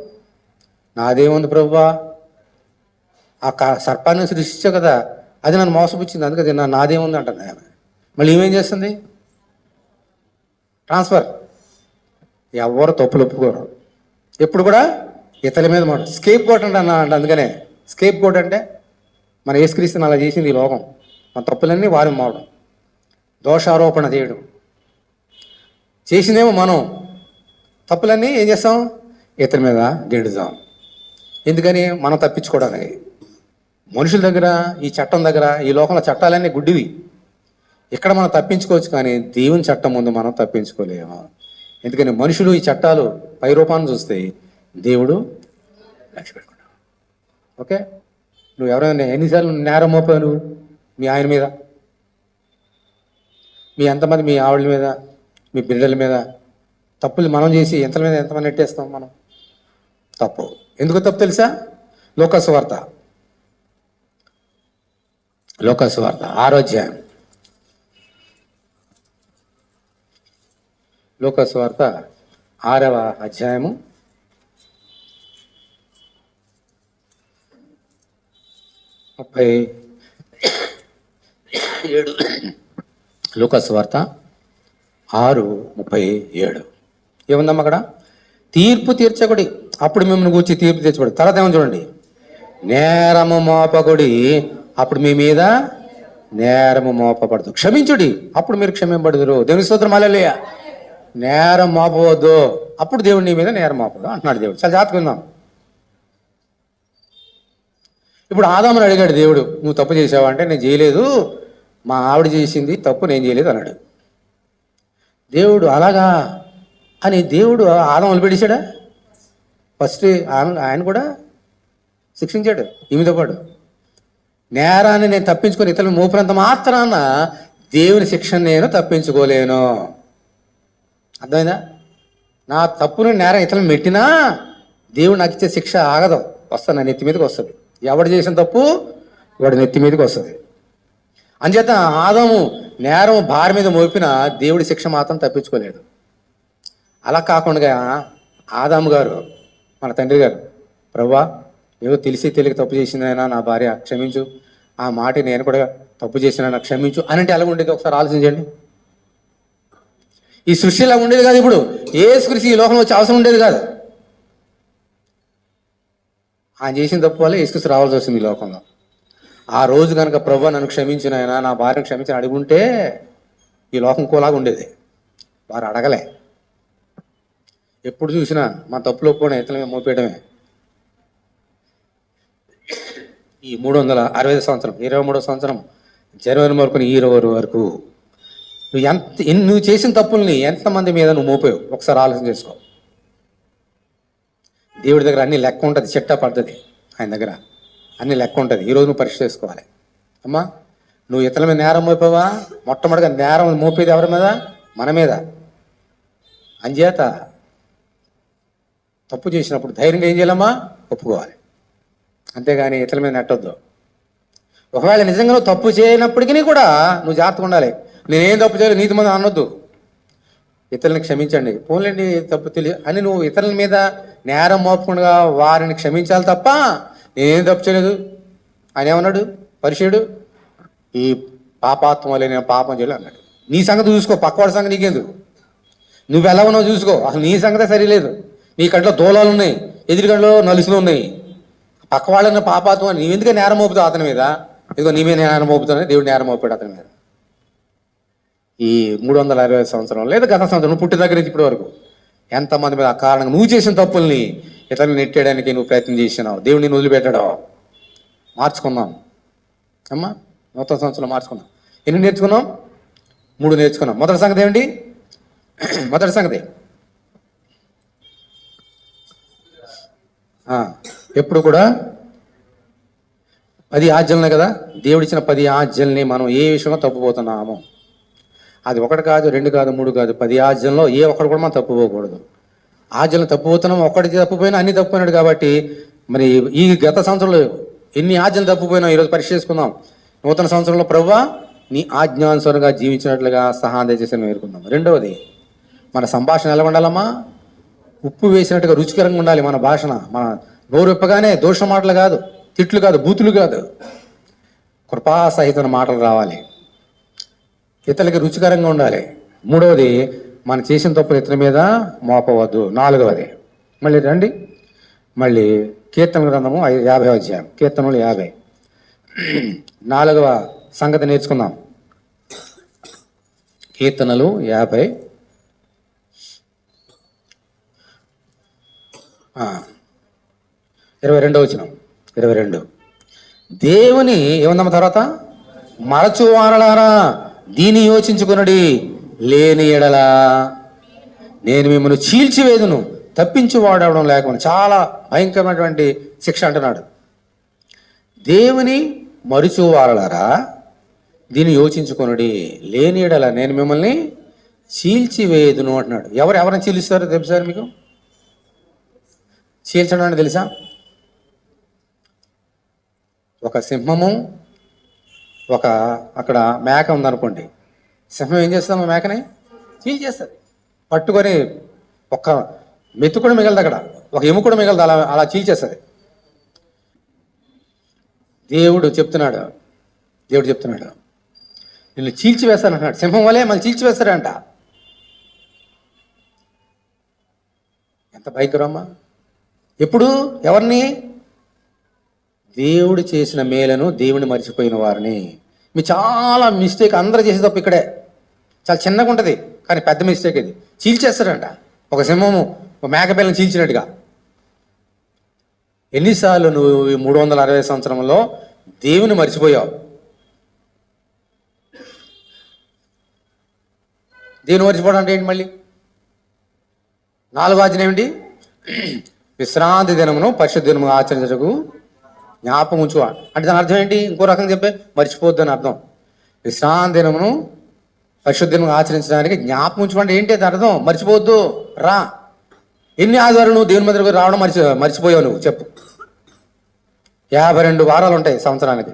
నాదేముంది ప్రభువా, ఆ సర్పాన్ని సృష్టించావు కదా, అది నన్ను మోసపుచ్చింది, అందుకే తిన్నా, నాదేముంది అంటుంది ఆమె. మళ్ళీ ఏమేం చేస్తుంది? ట్రాన్స్ఫర్. ఎవరు తప్పులు ఒప్పుకోరు ఎప్పుడు కూడా ఇతరుల మీద మాట. స్కేప్ కోట్ అంటే అందుకనే స్కేప్ కోట్ అంటే మన యేసుక్రీస్తుని అలా చేసింది ఈ లోకం. మన తప్పులన్నీ వారి మోవడం, దోషారోపణ చేయడం. చేసిందేమో మనం, తప్పులన్నీ ఏం చేస్తాం? ఇతని మీద గెండుదాం. ఎందుకని? మనం తప్పించుకోవడానికి. మనుషుల దగ్గర, ఈ చట్టం దగ్గర, ఈ లోకంలో చట్టాలన్నీ గుడ్డివి. ఇక్కడ మనం తప్పించుకోవచ్చు, కానీ దేవుని చట్టం ముందు మనం తప్పించుకోలేము. ఎందుకని? మనుషులు ఈ చట్టాలు పై రూపాన్ని చూస్తే, దేవుడు లక్ష్య పెట్టుకున్నాడు. ఓకే, నువ్వు ఎవరైనా ఎన్నిసార్లు నేరం మోపావు నువ్వు మీ ఆయన మీద, ఎంతమంది మీ ఆవిడ మీద, మీ బిడ్డల మీద తప్పులు మనం చేసి ఎంతల మీద ఎంతమంది నెట్టేస్తాం మనం? తప్పు. ఎందుకు తప్పు తెలుసా? లోకసువార్త 6వ అధ్యాయం. లోకసువార్త 6వ అధ్యాయము 37. లోకసువార్త 6:37 ఏముందమ్మా అక్కడ? తీర్పు తీర్చకుడి, అప్పుడు మిమ్మల్ని కూర్చి తీర్పు తీర్చబడి. తర్వాత ఏమని చూడండి, నేరము మోపకుడి, అప్పుడు మీ మీద నేరము మోపబడదు. క్షమించుడి, అప్పుడు మీరు క్షమింపబడుదురు. దేవుని స్తోత్రం, హల్లెలూయా. నేరం మోపవద్దు, అప్పుడు దేవుడు నీ మీద నేరం మోపడు అంటున్నాడు దేవుడు. చాలా జాగ్రత్తగా ఉందాం. ఇప్పుడు ఆదాముని అడిగాడు దేవుడు, నువ్వు తప్పు చేసావా అంటే, నేను చేయలేదు, మా ఆవిడ చేసింది తప్పు, నేను చేయలేదు అన్నాడు. దేవుడు అలాగా అని దేవుడు ఆదాము వదిలిపెట్టేశాడా? ఫస్ట్ ఆయన కూడా శిక్షించాడు ఈమెతో పాటు. నేరాన్ని నేను తప్పించుకొని ఇతరులు మోపినంత మాత్రాన దేవుని శిక్షను నేను తప్పించుకోలేను. అర్థమైందా? నా తప్పును నేరం ఇతరులను మెట్టినా దేవుడు నాకు ఇచ్చే శిక్ష ఆగదు, వస్తుంది, నా నెత్తి మీదకి వస్తుంది. ఎవడు చేసిన తప్పు వాడి నెత్తి మీదకి వస్తుంది. అంచేత ఆదాము నేరం భార్య మీద మోపిన దేవుడి శిక్ష మాత్రం తప్పించుకోలేడు. అలా కాకుండా ఆదాము గారు, మన తండ్రి గారు, ప్రభువా ఏదో తెలిసి తెలియక తప్పు చేసిందైనా నా భార్య క్షమించు, ఆ మాట నేను కూడా తప్పు చేసినా క్షమించు అని అంటే ఎలా ఉండేది ఒకసారి ఆలోచించండి. ఈ సృష్టి ఇలా ఉండేది కాదు. ఇప్పుడు యేసుక్రీస్తు ఈ లోకంలో వచ్చే అవసరం ఉండేది కాదు. ఆయన చేసిన తప్పు వల్ల యేసుక్రీస్తు రావాల్సి వస్తుంది ఈ లోకంలో. ఆ రోజు కనుక ప్రభువా నన్ను క్షమించిన ఆయన, నా భార్యను క్షమించిన అడుగుంటే ఈ లోకం ఇంకోలాగా ఉండేది. వారు అడగలే. ఎప్పుడు చూసినా మా తప్పులు ఒప్పుకోవడం ఇతరుల మీద మోపేయడమే. ఈ 365 సంవత్సరం, 23వ సంవత్సరం జనవరి వరకు ఈ రోజు వరకు నువ్వు చేసిన తప్పుల్ని ఎంతమంది మీద నువ్వు మోపావు ఒకసారి ఆలోచన చేసుకో. దేవుడి దగ్గర అన్ని లెక్క ఉంటుంది, చిట్టా పడుతుంది. ఆయన దగ్గర అన్ని లెక్క ఉంటుంది. ఈరోజు నువ్వు పరీక్ష చేసుకోవాలి. అమ్మా నువ్వు ఇతరుల మీద నేరం మోపావా? మొట్టమొదటిగా నేరం మోపేది ఎవరి మీద? మన మీద. అంచేత తప్పు చేసినప్పుడు ధైర్యంగా ఏం చేయాలమ్మా? ఒప్పుకోవాలి. అంతేగాని ఇతరుల మీద నెట్టొద్దు. ఒకవేళ నిజంగా నువ్వు తప్పు చేయనప్పటికీ కూడా నువ్వు జాగ్రత్తగా ఉండాలి. నేనేం తప్పు చేయలేదు నీతి మంది అనొద్దు. ఇతరులను క్షమించండి, పోన్లేండి తప్పు అని నువ్వు ఇతరుల మీద నేరం మోపకుండా వారిని క్షమించాలి తప్ప నేనేం తప్పు చేయలేదు. ఆయన ఏమన్నాడు? పరిచయుడు ఈ పాపాత్మ వల్ల నేను పాపం చేయలేదు అన్నాడు. నీ సంగతి చూసుకో, పక్కవాడి సంగతి నీకెందుకు? నువ్వు ఎలా ఉన్నావు చూసుకో. అసలు నీ సంగతే సరిలేదు. నీ కంట్లో దూలాలు ఉన్నాయి, ఎదురు కంట్లో నలుసులు ఉన్నాయి. పక్క వాళ్ళని పాపాత్మ నీవెందుకే నేరం మోపుతావు అతని మీద? ఇదిగో నీ మీద నేరం మోపుతానని దేవుడు నేరం మోపాడు అతని మీద. ఈ 365 సంవత్సరం లేదా గత సంవత్సరం నువ్వు పుట్టిన దగ్గర నుంచి ఇప్పటి వరకు ఎంతమంది మీద ఆ కారణంగా నువ్వు చేసిన తప్పుల్ని ఇతరులు నెట్టేయడానికి నువ్వు ప్రయత్నం చేసినావు. దేవుడు నిన్ను వదిలిపెట్టాడు. మార్చుకున్నాం అమ్మా. నూతన సంవత్సరంలో మార్చుకున్నాం. ఎన్ని నేర్చుకున్నాం? 3 నేర్చుకున్నాం. మొదటి సంగతి ఏమిటి? మొదటి సంగతి ఎప్పుడు కూడా 10 ఆజ్ఞలనే కదా. దేవుడిచ్చిన 10 ఆజ్ఞల్ని మనం ఏ విషయంలో తప్పుపోతున్నాము? అది 1 కాదు, 2 కాదు, 3 కాదు, 10 ఆజ్ఞల్లో ఏ ఒక్కడు కూడా మనం తప్పుపోకూడదు. ఆజ్ఞలు తప్పుపోతున్నాం. ఒక్కటి తప్పుపోయినా అన్ని తప్పుపోయినాడు. కాబట్టి మరి ఈ గత సంవత్సరంలో ఎన్ని ఆజ్ఞలు తప్పుపోయినా ఈరోజు పరీక్ష చేసుకుందాం. నూతన సంవత్సరంలో ప్రభువా నీ ఆజ్ఞానుసారంగా జీవించినట్లుగా సహాయం దయచేసి వేరుకుందాం. రెండవది, మన సంభాషణ ఎలా ఉండాలమ్మా? ఉప్పు వేసినట్టుగా రుచికరంగా ఉండాలి మన భాషణ. మన నోరు విప్పగానే దోష మాటలు కాదు, తిట్లు కాదు, బూతులు కాదు, కృపాసహితమైన మాటలు రావాలి. ఇతరులకి రుచికరంగా ఉండాలి. మూడవది, మనం చేసిన తప్పులు ఇతరుల మీద మోపవద్దు. 4వది, మళ్ళీ రండి, మళ్ళీ కీర్తన గ్రంథము 50వ అధ్యాయం, కీర్తనలు 50, 4వ సంగతి నేర్చుకుందాం. కీర్తనలు 50, 22వ వచనం. 22 దేవుని ఏముందమ్మ తర్వాత? మరచువారలారా దీని యోచించుకునడి, లేని ఎడలా నేను మిమ్మల్ని చీల్చివేదును, తప్పించి వాడవడం లేకుండా. చాలా భయంకరమైనటువంటి శిక్ష అంటున్నాడు. దేవుని మరచువారలారా దీన్ని యోచించుకొనుడి, లేని ఎడల నేను మిమ్మల్ని చీల్చివేదును అంటున్నాడు. ఎవరిని చీలుస్తారో తెలుసా మీకు? చీల్చడం అంటే తెలుసా? ఒక సింహము, అక్కడ మేక ఉందనుకోండి. సింహం ఏం చేస్తాము? మేకని చీల్చేస్తుంది. పట్టుకొని ఒక్క మెత్తు కూడా మిగలదు, అక్కడ ఒక ఎము కూడా మిగలదు, అలా చీల్చేస్తుంది. దేవుడు చెప్తున్నాడు నిన్ను చీల్చివేస్తానంటున్నాడు. సింహం వల్లే మళ్ళీ చీల్చివేస్తాడంట. ఎంత భయంకరమ్మా! ఎప్పుడు? ఎవరిని? దేవుడు చేసిన మేలను దేవుని మర్చిపోయిన వారిని. మీ చాలా మిస్టేక్ అందరూ చేసే తప్పు ఇక్కడే. చాలా చిన్నగా ఉంటుంది కానీ పెద్ద మిస్టేక్ ఇది. చీల్చేస్తాడంట. ఒక సింహము ఒక మేకపిల్లని చీల్చినట్టుగా. ఎన్నిసార్లు నువ్వు ఈ 365 సంవత్సరంలో దేవుని మర్చిపోయావు? దేవుని మర్చిపోవడం అంటే ఏంటి? మళ్ళీ 4వ ఆజ్ఞ ఏమిటి? విశ్రాంతి దినమును పరిశుద్ధ దినము ఆచరించటకు జ్ఞాపకం ఉంచుకో అంటే దాని అర్థం ఏంటి? ఇంకో రకంగా చెప్పే మర్చిపోద్దు అని అర్థం. విశ్రాంతి దినమును పరిశుద్ధ దినము ఆచరించడానికి జ్ఞాపకం ఉంచుకోండి. ఏంటి అది అర్థం? మర్చిపోవద్దు. రా. ఎన్ని ఆదివారం నువ్వు దేవుని మందిరం రావడం మర్చిపోయావు? నువ్వు చెప్పు. 52 వారాలు ఉంటాయి సంవత్సరానికి.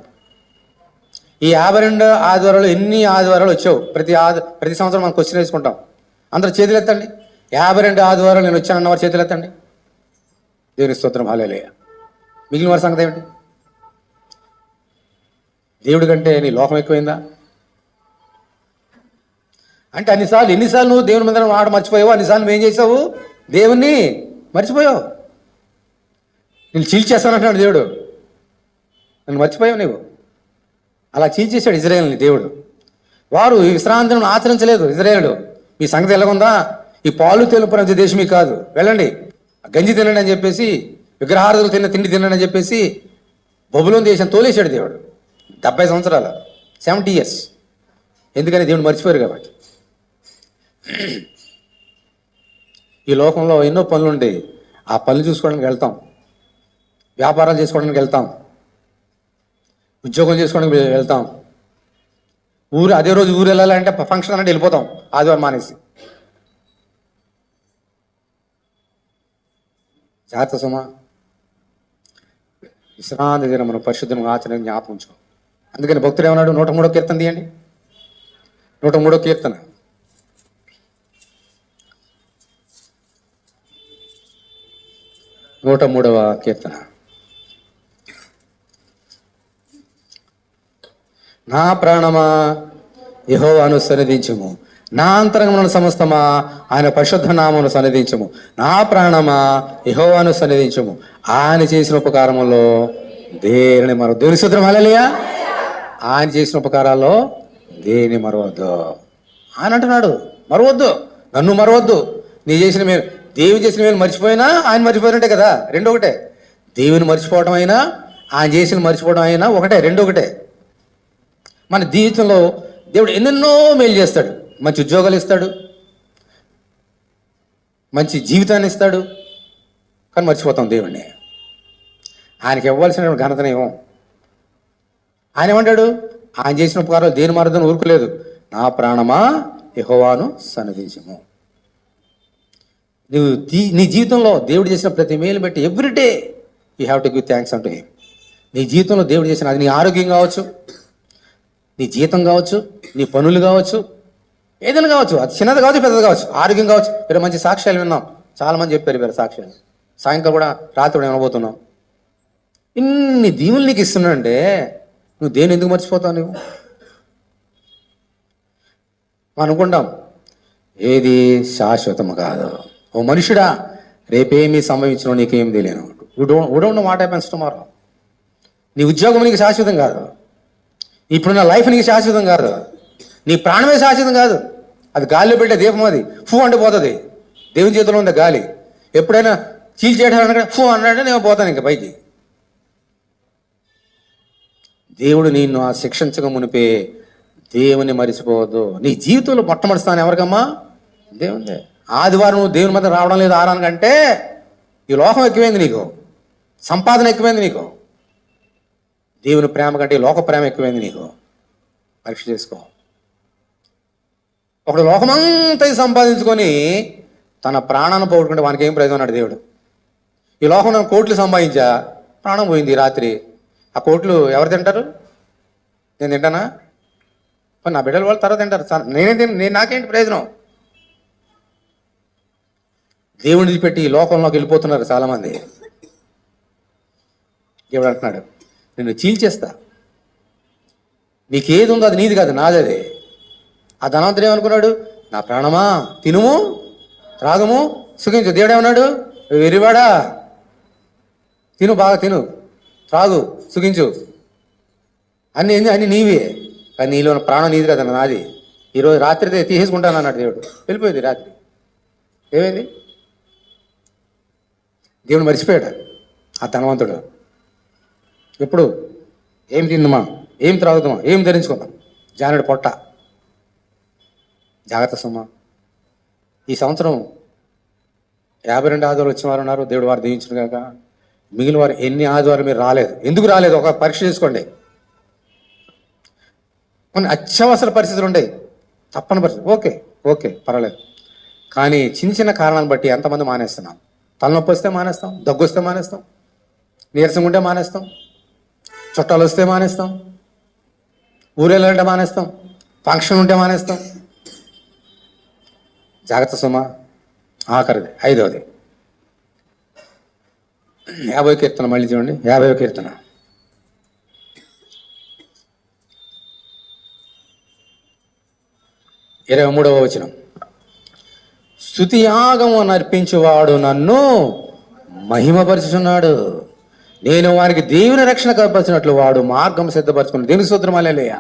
ఈ 52 ఆదివారాలు ఎన్ని ఆదివారాలు వచ్చావు? ప్రతి సంవత్సరం మనం క్వశ్చన్ వేసుకుంటాం. అందరూ చేతులు ఎత్తండి. 52 ఆదివారాలు నేను వచ్చానన్నవారు చేతులు ఎత్తండి. దేవుని స్తోత్రం, హల్లెలూయా. మిగిలిన వారి సంగతి ఏమిటి? దేవుడి కంటే నీ లోకం ఎక్కువైందా? అంటే ఎన్నిసార్లు నువ్వు దేవుని మీద మాట మర్చిపోయావు, అన్నిసార్లు నువ్వేం చేసావు? దేవుణ్ణి మర్చిపోయావు. నేను చీల్చేస్తానంటున్నాడు దేవుడు. నన్ను మర్చిపోయావు నీవు. అలా చీల్చేశాడు ఇజ్రాయేల్ని దేవుడు. వారు ఈ విశ్రాంతిని ఆచరించలేదు ఇజ్రాయేలు. మీ సంగతి ఎలాగుందా? ఈ పాలు తేలుపు దేశం మీకు కాదు, వెళ్ళండి గంజి తినండి అని చెప్పేసి, విగ్రహారాధులు తిండి తినండి అని చెప్పేసి బబులోను దేశం తోలేశాడు దేవుడు. 70 సంవత్సరాలు, 70 years. ఎందుకని? దేవుడు మర్చిపోయారు కాబట్టి. ఈ లోకంలో ఎన్నో పనులు ఉంటాయి. ఆ పనులు చూసుకోవడానికి వెళ్తాం, వ్యాపారాలు చేసుకోవడానికి వెళ్తాం, ఉద్యోగం చేసుకోవడానికి వెళ్తాం. అదే రోజు ఊరు వెళ్ళాలంటే ఫంక్షన్ అంటే వెళ్ళిపోతాం ఆదివారం మానేసి. జాగ్రత్త సుమా. విశ్రాంతి దినం మనం పరిశుద్ధంగా ఆచరణ జ్ఞాపకం ఉంచుకో. అందుకని భక్తుడు ఏమన్నాడు? 103వ కీర్తన తీయండి. 103వ కీర్తన. 103వ కీర్తన. నా ప్రాణమా యెహోవాను సన్నిధించుము, నా అంతరంగమున సమస్తమా ఆయన పరిశుద్ధ నామమును సన్నిధించుము. నా ప్రాణమా యెహోవాను సన్నిధించుము, ఆయన చేసిన ఉపకారములో దేనిని మరవద్దు. దేవుని స్తోత్రం, హల్లెలూయా. ఆయన చేసిన ఉపకారాల్లో దేని మరవద్దు. ఆయన అంటున్నాడు, మరవద్దు, నన్ను మరవద్దు. నీ చేసిన మేలు, దేవుని చేసిన మేలు మర్చిపోయినా ఆయన మర్చిపోయినట్టే కదా. రెండు ఒకటే. దేవుని మర్చిపోవడం అయినా ఆయన చేసిన మర్చిపోవడం అయినా ఒకటే, రెండు ఒకటే. మన జీవితంలో దేవుడు ఎన్నెన్నో మేలు చేస్తాడు. మంచి ఉద్యోగాలు ఇస్తాడు, మంచి జీవితాన్ని ఇస్తాడు, కానీ మర్చిపోతాం దేవుణ్ణి. ఆయనకి ఇవ్వాల్సిన ఘనతనేమో. ఆయన ఏమంటాడు? ఆయన చేసిన ఉపకారాలు దేని మారదని ఊరుకోలేదు. నా ప్రాణమా యెహోవాను సన్నిధించుము. నువ్వు నీ జీవితంలో దేవుడు చేసిన ప్రతి మేలు బట్టి everyday you have to give thanks అంటూ హిమ్. నీ జీవితంలో దేవుడు చేసిన, అది నీ ఆరోగ్యం కావచ్చు, నీ జీతం కావచ్చు, నీ పనులు కావచ్చు, ఏదైనా కావచ్చు, అది చిన్నది కావచ్చు పెద్దది కావచ్చు, ఆరోగ్యం కావచ్చు. వేరే మంచి సాక్ష్యాలు విన్నాం, చాలామంది చెప్పారు వేరే సాక్ష్యాలు. సాయంకాలం కూడా రాత్రి కూడా వినబోతున్నాం. ఇన్ని దీవులు నీకు ఇస్తున్నాడంటే నువ్వు దేని ఎందుకు మర్చిపోతావు? నువ్వు మనం అనుకుంటాం ఏది శాశ్వతము కాదు. ఓ మనుషుడా, రేపేమీ సంభవించినో నీకేం తెలియను. ఉడవున్న వాట్ హ్యాపెన్స్ టుమారో. నీ ఉద్యోగం నీకు శాశ్వతం కాదు, ఇప్పుడున్న లైఫ్ నీకు శాశ్వతం కాదు, నీ ప్రాణమే శాశ్వతం కాదు. అది గాలిలో పెట్టే దీపం, అది ఫూ అంటే పోతుంది. దేవుని చేతిలో ఉంది గాలి. ఎప్పుడైనా చీల్చేయడానికి ఫూ అన్నాడే నేను పోతాను ఇంకా పైకి. దేవుడు నిన్ను ఆ శిక్షించక మునిపే దేవుని మరిచిపోవద్దు. నీ జీవితంలో మొట్టమొదటి స్థానం ఎవరికమ్మా? దేవునిదే. ఆదివారం నువ్వు దేవుని మధ్య రావడం లేదు ఆరానికంటే ఈ లోకం ఎక్కువైంది నీకు, సంపాదన ఎక్కువైంది నీకు. దేవుని ప్రేమ కంటే లోక ప్రేమ ఎక్కువైంది నీకు. పరీక్ష చేసుకో. ఒకడు లోకమంతా సంపాదించుకొని తన ప్రాణాన్ని పోగొట్టుకుంటే వానికి ఏం ప్రయోజనం అన్నాడు దేవుడు. ఈ లోకంలో కోట్లు సంపాదించా, ప్రాణం పోయింది రాత్రి. ఆ కోట్లు ఎవరు తింటారు? నేను తింటానా? నా బిడ్డలు వాళ్ళు తర్వాత తింటారు. నేను నాకేంటి ప్రయోజనం? దేవుడిని పెట్టి ఈ లోకంలోకి వెళ్ళిపోతున్నారు చాలామంది. దేవుడు అంటున్నాడు, నిన్ను చీల్చేస్తా. నీకేది ఉందో అది నీది కాదు, నాది. అది ఆ ధనవంతుడు ఏమనుకున్నాడు? నా ప్రాణమా తినుము, త్రాగము, సుఖించు. దేవుడు ఏమన్నాడు? వెరివాడా, తిను, బాగా తిను, త్రాగు, సుఖించు, అన్ని నీవే, కానీ నీలో ఉన్న ప్రాణం నీది కదా, నాది. ఈరోజు రాత్రి తీసేసుకుంటాను అన్నాడు దేవుడు. వెళ్ళిపోయింది రాత్రి. ఏమైంది? దేవుడు మర్చిపోయాడు ఆ ధనవంతుడు. ఎప్పుడు ఏం తిందామా, ఏం త్రాగుదామా, ఏం ధరించుకుందాం, జానుడి పొట్ట. జాగ్రత్త సుమా. ఈ సంవత్సరం 52 ఆదివారాలు వచ్చిన వారు ఉన్నారు. దేవుడు వారు దీవించిన కాక. మిగిలిన వారు ఎన్ని ఆదివారం మీరు రాలేదు, ఎందుకు రాలేదు? ఒక పరీక్ష చేసుకోండి. కొన్ని అత్యవసర పరిస్థితులు ఉంటాయి, తప్పని పరిస్థితి, ఓకే పర్వాలేదు. కానీ చిన్న చిన్న కారణాలను బట్టి ఎంతమంది మానేస్తున్నాం? తలనొప్పి వస్తే మానేస్తాం, దగ్గు వస్తే మానేస్తాం, నీరసంగా ఉంటే మానేస్తాం, చుట్టాలు వస్తే మానేస్తాం, ఊరు వెళ్ళాలంటే మానేస్తాం, ఫంక్షన్ ఉంటే మానేస్తాం. జాగ్రత్త సుమా. ఆఖరిది 5వది 50వ కీర్తన, మళ్ళీ చూడండి 50వ కీర్తన. 23వ వచనం. స్తుతి యాగము నర్పించువాడు నన్ను మహిమపరుచున్నాడు, నేను వారికి దేవుని రక్షణ కల్పించినట్లు వాడు మార్గం సిద్ధపరచుకున్నాడు. దేవుని స్తోత్రం హల్లెలూయా.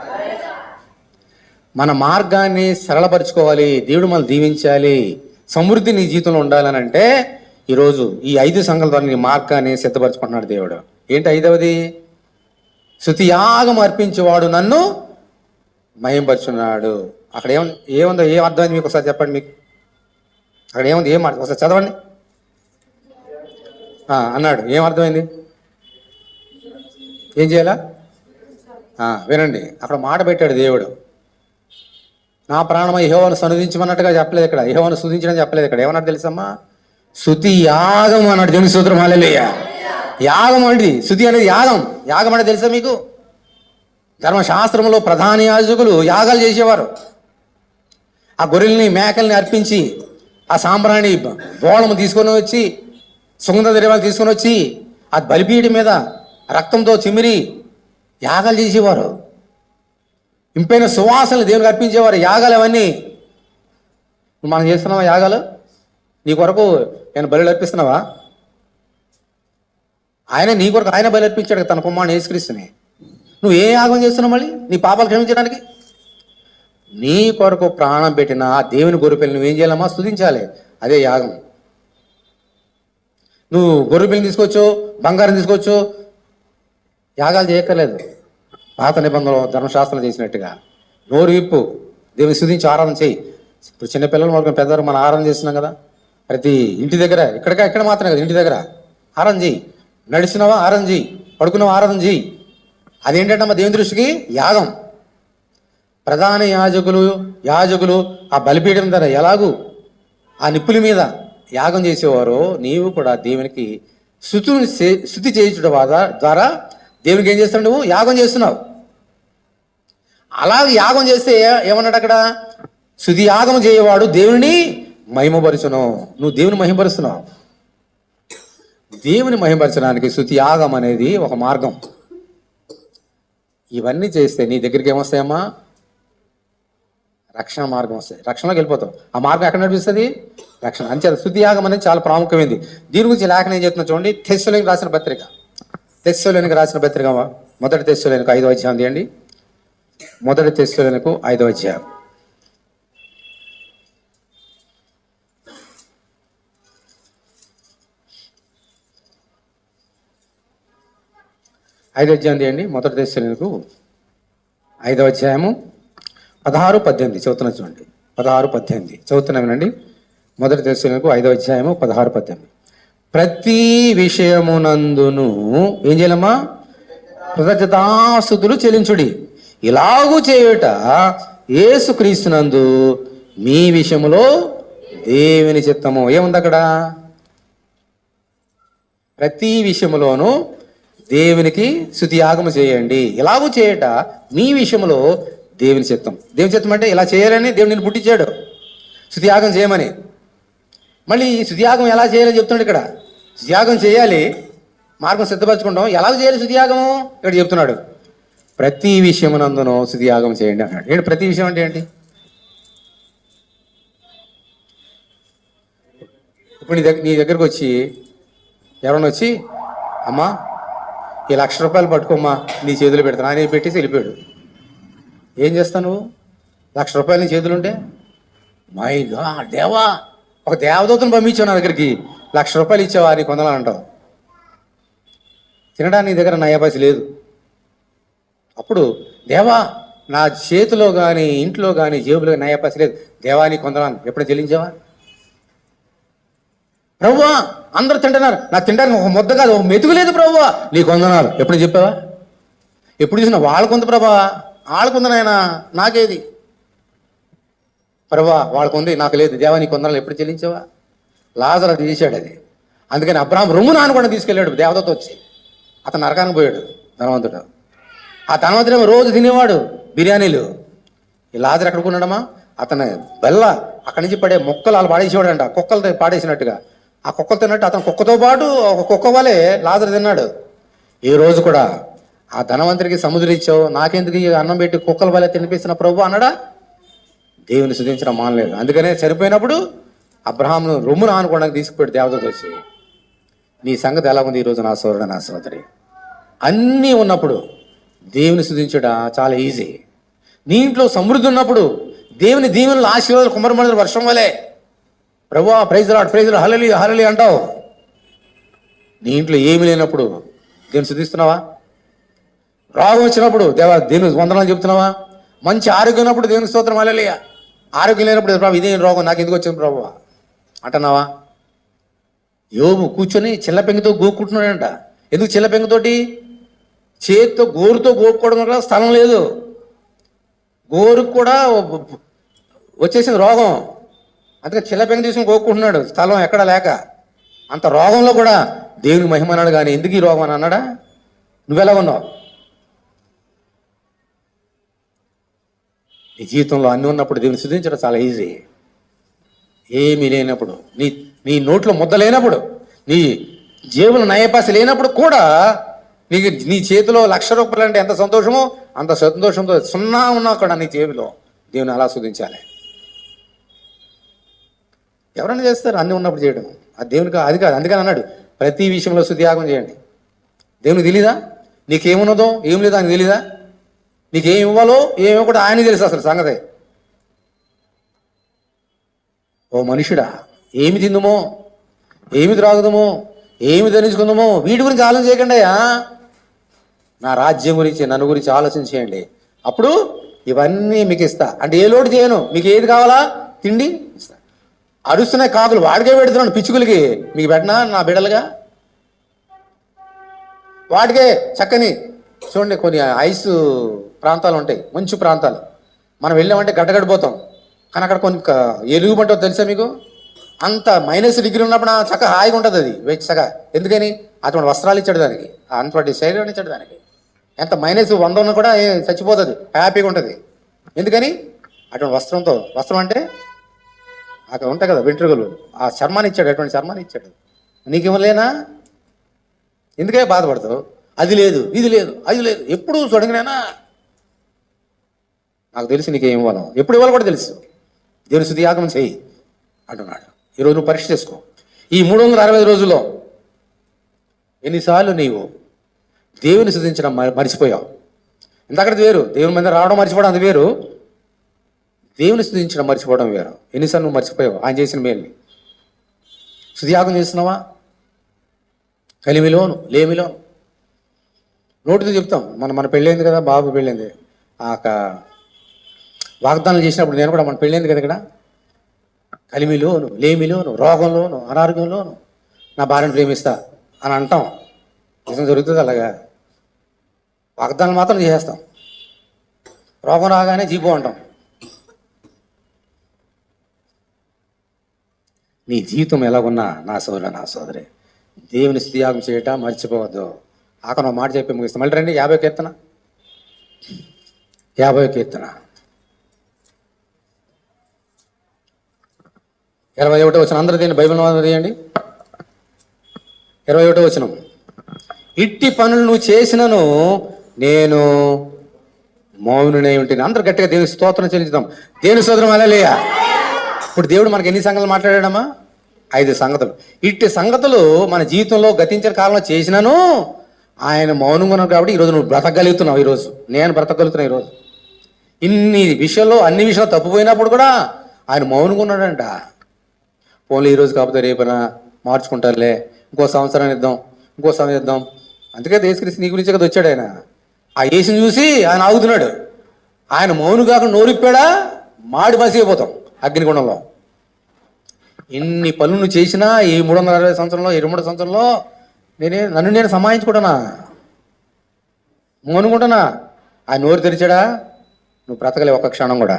మన మార్గాన్ని సరళపరచుకోవాలి, దేవుడు మనం దీవించాలి, సమృద్ధి నీ జీవితంలో ఉండాలని అంటే ఈరోజు ఈ 5 సంఘాల ద్వారా నీ మార్గాన్ని సిద్ధపరచుకుంటున్నాడు దేవుడు. ఏంటి 5వది? స్తుతి యాగం అర్పించేవాడు నన్ను మహిమపరుచున్నాడు. అక్కడ ఏముందో ఏం అర్థమైంది మీకు ఒకసారి చెప్పండి. మీకు అక్కడ ఏముంది, ఏం ఒకసారి చదవండి. అన్నాడు, ఏం అర్థమైంది? ఏం చేయాలా? వినండి, అక్కడ మాట పెట్టాడు దేవుడు. నా ప్రాణమ యెహోవాను సన్నిధించమన్నట్టుగా చెప్పలేదు ఇక్కడ, యెహోవాను స్తుతించడం చెప్పలేదు ఇక్కడ. ఏమన్నాడు తెలుసమ్మా? స్తుతి యాగం అన్నాడు. దేవుని స్తోత్రం హల్లెలూయా. యాగం అండి, స్తుతి అనేది యాగం. యాగం అంటే తెలుసా మీకు? ధర్మశాస్త్రంలో ప్రధాన యాజకులు యాగాలు చేసేవారు. ఆ గొర్రెల్ని మేకల్ని అర్పించి ఆ సాంబ్రాణి బోళము తీసుకొని వచ్చి, సుగంధ ద్రవ్యాలు తీసుకొని వచ్చి ఆ బలిపీఠం మీద రక్తంతో చిమిరి యాగాలు చేసేవారు. ఇంపైన సువాసనలు దేవునికి అర్పించేవారు. యాగాలు అవన్నీ మనం చేస్తున్నావా? యాగాలు నీ కొరకు నేను బలి అర్పిస్తున్నావా? ఆయన నీ కొరకు ఆయన బలి అర్పించాడు తన కుమారుని యేసుక్రీస్తుని. నువ్వు ఏ యాగం చేస్తున్నావు మళ్ళీ నీ పాపాలు క్షమించడానికి? నీ కొరకు ప్రాణం పెట్టిన ఆ దేవుని గొర్రెపిల్లని నువ్వేం చేయాలమ్మా? స్తుతించాలి. అదే యాగం. నువ్వు గొర్రెపిల్లని తీసుకోవచ్చు, బంగారం తీసుకోవచ్చు, యాగాలు చేయక్కర్లేదు. పాత నిబంధనలో ధర్మశాస్త్రం చేసినట్టుగా నోరు విప్పు, దేవుని స్తుతించి ఆరాధన చేయి. ఇప్పుడు చిన్నపిల్లలు వాళ్ళకి పెద్దవారు మనం ఆరాధన చేస్తున్నాం కదా, ప్రతి ఇంటి దగ్గర ఇక్కడ మాత్రమే కదా, ఇంటి దగ్గర ఆరాధన చేయి. నడిచినావా ఆరాధన చేయి, పడుకున్నావా ఆరాధన చేయి. అదేంటంటే మా దేవుని దృష్టికి యాగం. ప్రధాన యాజకులు ఆ బలిపీఠం ద్వారా ఎలాగూ ఆ నిప్పుల మీద యాగం చేసేవారో నీవు కూడా దేవునికి స్తుతి చేయించడం ద్వారా దేవునికి ఏం చేస్తావు? నువ్వు యాగం చేస్తున్నావు. అలాగే యాగం చేస్తే ఏమన్నాడు అక్కడ? స్తుతి యాగం చేయవాడు దేవుని మహిమపరచును. నువ్వు దేవుని మహిమపరుస్తున్నావు. దేవుని మహిమపరచడానికి స్తుతి యాగం అనేది ఒక మార్గం. ఇవన్నీ చేస్తే నీ దగ్గరికి ఏమొస్తాయమ్మా? రక్షణ మార్గం వస్తాయి. రక్షణలోకి వెళ్ళిపోతావు. ఆ మార్గం ఎక్కడ నడిపిస్తుంది? రక్షణ. అంతే. స్తుతి యాగం అనేది చాలా ప్రాముఖ్యమైనది. దీని గురించి లేఖనం ఏం చెప్తున్నా చూడండి. తెస్సలోనికి రాసిన పత్రిక, మొదటి తెస్సలోనికి 5వ అధ్యాయం తీయండి. మొదటి తెస్సలోనికి 5వ అధ్యాయం. తీయండి. మొదటి తెస్సలోనికి 5వ అధ్యాయము 16-18 చదువుతున్నా చూడండి. 16-18 చదువుతున్నా వినండి. మొదటి తెస్సలోనికి 5వ అధ్యాయము 16-18. ప్రతి విషయమునందును ఏం చేయాలమ్మా? కృతజ్ఞతాస్తుతులు చెల్లించుడి, ఇలాగూ చేయుట యేసుక్రీస్తునందు మీ విషయములో దేవుని చిత్తము. ఏముంది అక్కడ? ప్రతి విషయములోనూ దేవునికి స్తుతి యాగము చేయండి, ఇలాగూ చేయుట మీ విషయంలో దేవుని చిత్తం. దేవుని చిత్తం అంటే ఇలా చేయాలని దేవుడు నిన్ను పుట్టించాడు, స్తుతి యాగం చేయమని. మళ్ళీ ఈ స్తుతి యాగం ఎలా చేయాలని చెప్తున్నాడు ఇక్కడ. స్తుతి యాగం చేయాలి, మార్గం సిద్ధపరచుకుంటాం. ఎలా చేయాలి స్తుతి యాగము? ఇక్కడ చెప్తున్నాడు. ప్రతి విషయమునందును స్తుతి యాగం చేయండి అన్నాడు. ఏంటి ప్రతి విషయం అంటే ఏంటి? ఇప్పుడు నీ దగ్గరకు వచ్చి ఎవరన్నా వచ్చి, అమ్మా ఈ ₹1,00,000 పట్టుకోమ్మా, నీ చేతులు పెడతాను ఆయన పెట్టేసి వెళ్ళిపోయాడు. ఏం చేస్తావు నువ్వు? ₹1,00,000 నీ చేతులుంటే, మై గాడ్ దేవా, ఒక దేవదూతను పంపించావు నా దగ్గరికి, ₹1,00,000 ఇచ్చావా నీ కొందలని అంటావు. తినడానికి నీ దగ్గర నయా పైసలు లేదు. అప్పుడు దేవా నా చేతిలో కానీ ఇంట్లో కానీ జేబులో నయా పైసలు లేదు, దేవా నీ కొందనాను ఎప్పుడు చెల్లించావా? ప్రభువా అందరూ తింటున్నారు, నా తినడానికి ఒక ముద్ద కాదు ఒక మెతుకు లేదు ప్రభువా, నీ కొందనాలు ఎప్పుడు చెప్పావా? ఎప్పుడు చూసినా వాళ్ళకుంది ప్రభా, వాళ్ళకుందనైనా నాకేది ప్రభా, వాళ్ళకుంది నాకు లేదు, దేవా నీ కొందనాలు ఎప్పుడు చెల్లించావా? లాజరు అది చేశాడు. అది అందుకని అబ్రాహాం రొమ్ము నాన్న కూడా తీసుకెళ్ళాడు దేవతతో వచ్చి. అతను నరకానికి పోయాడు ధనవంతుడు. ఆ ధనవంతుడేమో రోజు తినేవాడు బిర్యానీలు. ఈ లాజరు ఎక్కడ కొన్నాడమ్మా? అతను బెల్ల అక్కడి నుంచి పడే మొక్కలు వాళ్ళు పాడేసేవాడంట, కుక్కలతో పాడేసినట్టుగా. ఆ కుక్కలు తిన్నట్టు అతను కుక్కతో పాటు ఒక కుక్క వలె లాజరు తిన్నాడు. ఈ రోజు కూడా ఆ ధనవంతుడికి సముద్రం ఇచ్చావు, నాకెందుకు ఈ అన్నం పెట్టి కుక్కల వలె తినిపిస్తున్న ప్రభు అన్నాడా? దేవుని స్తుతించడం మానలేదు. అందుకనే చనిపోయినప్పుడు అబ్రహామును రొమ్మున ఆనుకోవడానికి తీసుకుపోయాడు దేవదూత వచ్చి. నీ సంగతి ఎలా ఉంది ఈరోజు నా సోదరుడు, నా సోదరి? అన్నీ ఉన్నప్పుడు దేవుని స్తుతించడం చాలా ఈజీ. నీ ఇంట్లో సమృద్ధి ఉన్నప్పుడు దేవుని దీవెనలు ఆశీర్వాదాలు కుమ్మరమణుల వర్షం వలె ప్రభువా ప్రైజ్ లార్డ్ ప్రైజ్ లార్డ్ హల్లెలూయా హల్లెలూయా అంటావు. నీ ఇంట్లో ఏమీ లేనప్పుడు దేవుని స్తుతిస్తున్నావా? రోగం వచ్చినప్పుడు దేవా దేవుని వందనాలు చెప్తున్నావా? మంచి ఆరోగ్యం ఉన్నప్పుడు దేవుని స్తోత్రం హల్లెలూయా. ఆరోగ్యం లేనప్పుడు ప్రభు ఇదే రోగం నాకు ఎందుకు వచ్చింది ప్రభువా అంటున్నావా? యోబు కూర్చొని చిల్లపెంగితో గోక్కుంటున్నాడంట. ఎందుకు చిల్లపెంగితోటి? చేతితో గోరుతో గోక్కోవడం కూడా స్థలం లేదు. గోరుకు కూడా వచ్చేసింది రోగం, అందుకే చిల్లపెంగి తీసుకుని గోక్కుంటున్నాడు స్థలం ఎక్కడా లేక. అంత రోగంలో కూడా దేవుని మహిమ అన్నాడు. కానీ ఎందుకు ఈ రోగం అని అన్నాడా? నువ్వెలా ఉన్నావు? నీ జీవితంలో అన్నీ ఉన్నప్పుడు దేవుని స్తుతించడం చాలా ఈజీ. ఏమీ లేనప్పుడు, నీ నోట్లో ముద్ద లేనప్పుడు, నీ జేబులో నయపాసి లేనప్పుడు కూడా నీకు నీ చేతిలో ₹1,00,000 అంటే ఎంత సంతోషమో అంత సంతోషంతో సున్నా ఉన్నా కూడా నీ జేబులో దేవుని అలా స్తుతించాలి. ఎవరైనా చేస్తారు అన్నీ ఉన్నప్పుడు చేయడం. అది దేవునికి అది కాదు. అందుకని అన్నాడు ప్రతి విషయంలో స్తుతియాగం చేయండి. దేవునికి తెలీదా నీకేమున్నదో ఏం లేదో? ఆయనకు తెలీదా నీకేం ఇవ్వాలో ఏమో కూడా ఆయనకి తెలుసు అసలు సంగతే. ఓ మనుషుడా, ఏమి తిందుమో, ఏమి త్రాగుదమో, ఏమి ధరించుకుందామో వీటి గురించి ఆలోచన చేయకండి అయ్యా. నా రాజ్యం గురించి, నన్ను గురించి ఆలోచన చేయండి. అప్పుడు ఇవన్నీ మీకు ఇస్తా. అంటే ఏ లోటు చేయను, మీకు ఏది కావాలా తిండి ఇస్తా. అరుస్తున్నాయి కాకులు, వాడికే పెడుతున్నాను పిచ్చుకులకి, మీకు పెట్టనా నా బిడ్డలుగా? వాటికే చక్కని చూడండి కొన్ని ఐస్ ప్రాంతాలు ఉంటాయి, మంచు ప్రాంతాలు. మనం వెళ్ళామంటే గడ్డగడిపోతాం. కానీ అక్కడ కొన్ని ఎలుగుబంటో తెలుసా మీకు? అంత -డిగ్రీ ఉన్నప్పుడు చక్కగా హాయిగా ఉంటుంది అది వెచ్చగా. ఎందుకని? అటువంటి వస్త్రాలు ఇచ్చాడు దానికి, అంతటి శరీరాన్ని ఇచ్చాడు దానికి. ఎంత -100 ఉన్నా కూడా చచ్చిపోతుంది, హ్యాపీగా ఉంటుంది. ఎందుకని? అటువంటి వస్త్రంతో. వస్త్రం అంటే అక్కడ ఉంటాయి కదా వెంట్రుకలు, ఆ చర్మాన్ని ఇచ్చాడు, అటువంటి చర్మాన్ని ఇచ్చాడు. నీకేమలేనా? ఎందుకే బాధపడతావు? అది లేదు, ఇది లేదు, అది లేదు, ఎప్పుడు చూడగానేనా? నాకు తెలుసు నీకేం ఇవ్వాలో, ఎప్పుడు ఇవ్వాలో కూడా తెలుసు. దేవుని స్తుతియాగం చెయ్యి అంటున్నాడు. ఈరోజు నువ్వు పరీక్ష చేసుకో. ఈ 365 రోజుల్లో ఎన్నిసార్లు నీవు దేవుని స్తుతించడం మర్చిపోయావు? ఇంతకటి వేరు, దేవుని మీద రావడం మర్చిపోవడం అది వేరు, దేవుని స్తుతించడం మర్చిపోవడం వేరు. ఎన్నిసార్లు నువ్వు మర్చిపోయావు ఆయన చేసిన మేల్ని? స్తుతియాగం చేస్తున్నావా? కలిమిలోను లేమిలోను నోటితో చెప్తాం. మన పెళ్ళైంది కదా, బాబు పెళ్ళైంది, ఆ వాగ్దానాలు చేసినప్పుడు నేను కూడా మన పెళ్ళైంది కదా ఇక్కడ, కలిమిలోను లేమిలోను రోగంలోను అనారోగ్యంలోను నా భార్యను ప్రేమిస్తా అని అంటాం. నిజం జరుగుతుంది అలాగా? వాగ్దానాలు మాత్రం చేసేస్తాం, రోగం రాగానే జీపో అంటాం. నీ జీవితం ఎలాగున్నా నా సోదరు నా సోదరి దేవుని స్తుతియాగం చేయటం మర్చిపోవద్దు. ఆకన మాట చెప్పి ముగిస్తాం. మళ్ళీ రండి 50వ కీర్తన. 50వ కీర్తన 21వ వచనం. అందరూ దీన్ని బైబిల్ తీయండి. 21వ వచనం. ఇట్టి పనులు నువ్వు చేసినను నేను మౌనునై ఉంటుంది. అందరూ గట్టిగా దేవుని స్తోత్రం చెల్లించుదాం. దేవుని స్తోత్రం హల్లెలూయా. ఇప్పుడు దేవుడు మనకి ఎన్ని సంగతులు మాట్లాడాడమ్మా? 5 సంగతులు. ఇట్టి సంగతులు మన జీవితంలో గతించిన కాలంలో చేసినాను ఆయన మౌనంగా ఉన్నాడు కాబట్టి ఈరోజు నువ్వు బ్రతకగలుగుతున్నావు. ఈరోజు నేను బ్రతకగలుగుతున్నా. ఈరోజు ఇన్ని విషయాల్లో అన్ని విషయాలు తప్పిపోయినప్పుడు కూడా ఆయన మౌనంగా ఉన్నాడంట. పోన్లే ఈరోజు కాకపోతే రేపైనా మార్చుకుంటారులే, ఇంకో సంవత్సరాన్ని ఇద్దాం, ఇంకో సమయం ఇద్దాం. అందుకే యేసుక్రీస్తు నీ గురించి కదా వచ్చాడు. ఆయన ఆ యేసుని చూసి ఆయన ఆగుతున్నాడు. ఆయన మౌను కాకుండా నోరిప్పాడా మాడి మసిపోతాం అగ్నిగుండంలో. ఇన్ని పనులు చేసినా ఈ 360 సంవత్సరంలో 23 సంవత్సరంలో నన్ను నేను సమాయించుకుంటున్నా, మౌనుకుంటున్నా. ఆయన నోరు తెరిచాడా? నువ్వు బ్రతకలే ఒక్క క్షణం కూడా.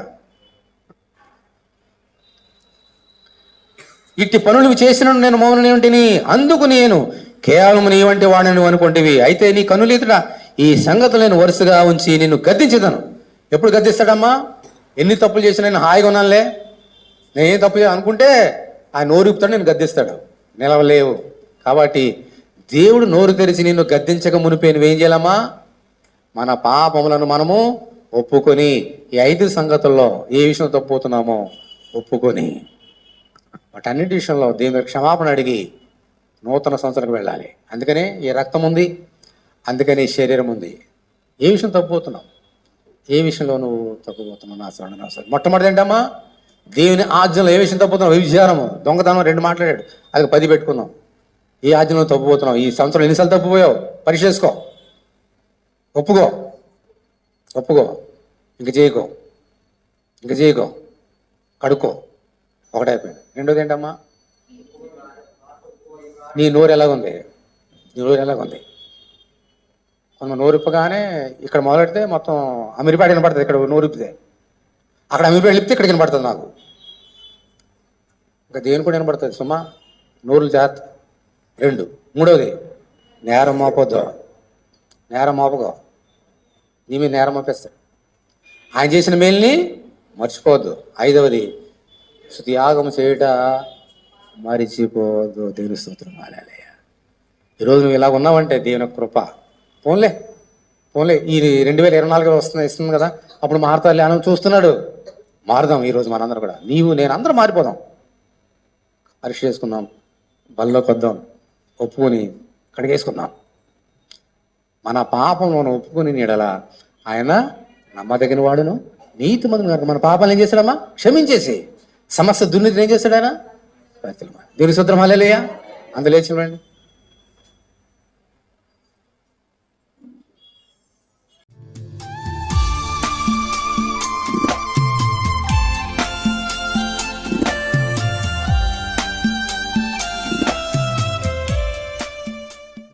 ఇట్టి పనులు చేసినను నేను మౌనం ఏమిటిని, అందుకు నేను కేవలం నీ వంటి వాడిని అనుకుంటేవి. అయితే నీ కనులు ఎదుట ఈ సంగతులు నేను వరుసగా ఉంచి నిన్ను గద్దించేదాను. ఎప్పుడు గద్దిస్తాడమ్మా? ఎన్ని తప్పులు చేసినా నేను హాయిగా ఉన్నానులే, నేనేం తప్పు అనుకుంటే ఆయన నోరు ఇప్పుతాడు, నేను గద్దిస్తాడు. నిలవలేవు. కాబట్టి దేవుడు నోరు తెరిచి నిన్ను గద్దించక మునిపే నువ్వేం చేయాలమ్మా? మన పాపములను మనము ఒప్పుకొని, ఈ 5 సంగతుల్లో ఏ విషయం తప్పుతున్నామో ఒప్పుకొని వాటన్నిటి విషయంలో దేవుని క్షమాపణ అడిగి నూతన సంవత్సరానికి వెళ్ళాలి. అందుకనే ఈ రక్తం ఉంది, అందుకని ఈ శరీరం ఉంది. ఏ విషయం తప్పుతున్నావు? ఏ విషయంలో నువ్వు తప్పుపోతున్నావు? నా సరే మొట్టమొదటి ఏంటమ్మా? దేవుని ఆజ్ఞలో ఏ విషయం తప్పుతున్నావు? వ్యభిచారము, దొంగతనం 2 మాట్లాడాడు, అది 10 పెట్టుకుందాం. ఏ ఆజ్ఞలో తప్పుపోతున్నావు? ఈ సంవత్సరం ఎన్నిసార్లు తప్పుపోయావు? పరీక్ష చేసుకో, ఒప్పుకో, ఇంక చేయకో, కడుక్కో. ఒకటైపోయింది. రెండోది ఏంటమ్మా? నీ నోరు ఎలాగుంది? కొంత నోరిప్పగానే ఇక్కడ మొదలెడితే మొత్తం అమీర్పేట వినపడుతుంది. ఇక్కడ నోరిప్పితే అక్కడ అమీర్పేట వెళ్ళిపితే ఇక్కడ వినపడుతుంది నాకు. ఇంకా దేని కూడా వినపడుతుంది సుమా. నోరులు జాగ్రత్త. 2. మూడవది, నేరం మోపొద్దు. నేరం మోపకో, నీ మీద నేరం మోపేస్తాడు. ఆయన చేసిన మేల్ని మర్చిపోవద్దు. 5వది, స్తుతియాగం చేయుట మరిచిపోవద్దు. దేవుని స్తోత్రం. హల్లెలూయా. ఈరోజు నువ్వు ఇలా ఉన్నావంటే దేవుని కృప. పోన్లే ఈ 2024 ఇస్తుంది కదా, అప్పుడు మారుతాలే అని చూస్తున్నాడు. మారుదాం ఈరోజు మనందరం కూడా, నీవు నేను అందరం మారిపోదాం. పరీక్ష చేసుకుందాం, బల్లోకి వద్దాం, ఒప్పుకొని కడిగేసుకుందాం. మన పాపం మనం ఒప్పుకొని నీడలా ఆయన నమ్మదగిన వాడును నీతిమంతుడు కనుక మన పాపాలు ఏం చేశాడమ్మా? క్షమించేసి సమస్త దుర్నీతిని ఏం చేశాడు ఆయన? దేవుని స్తోత్రం. హల్లెలూయా. అందులో లేచి చూడండి.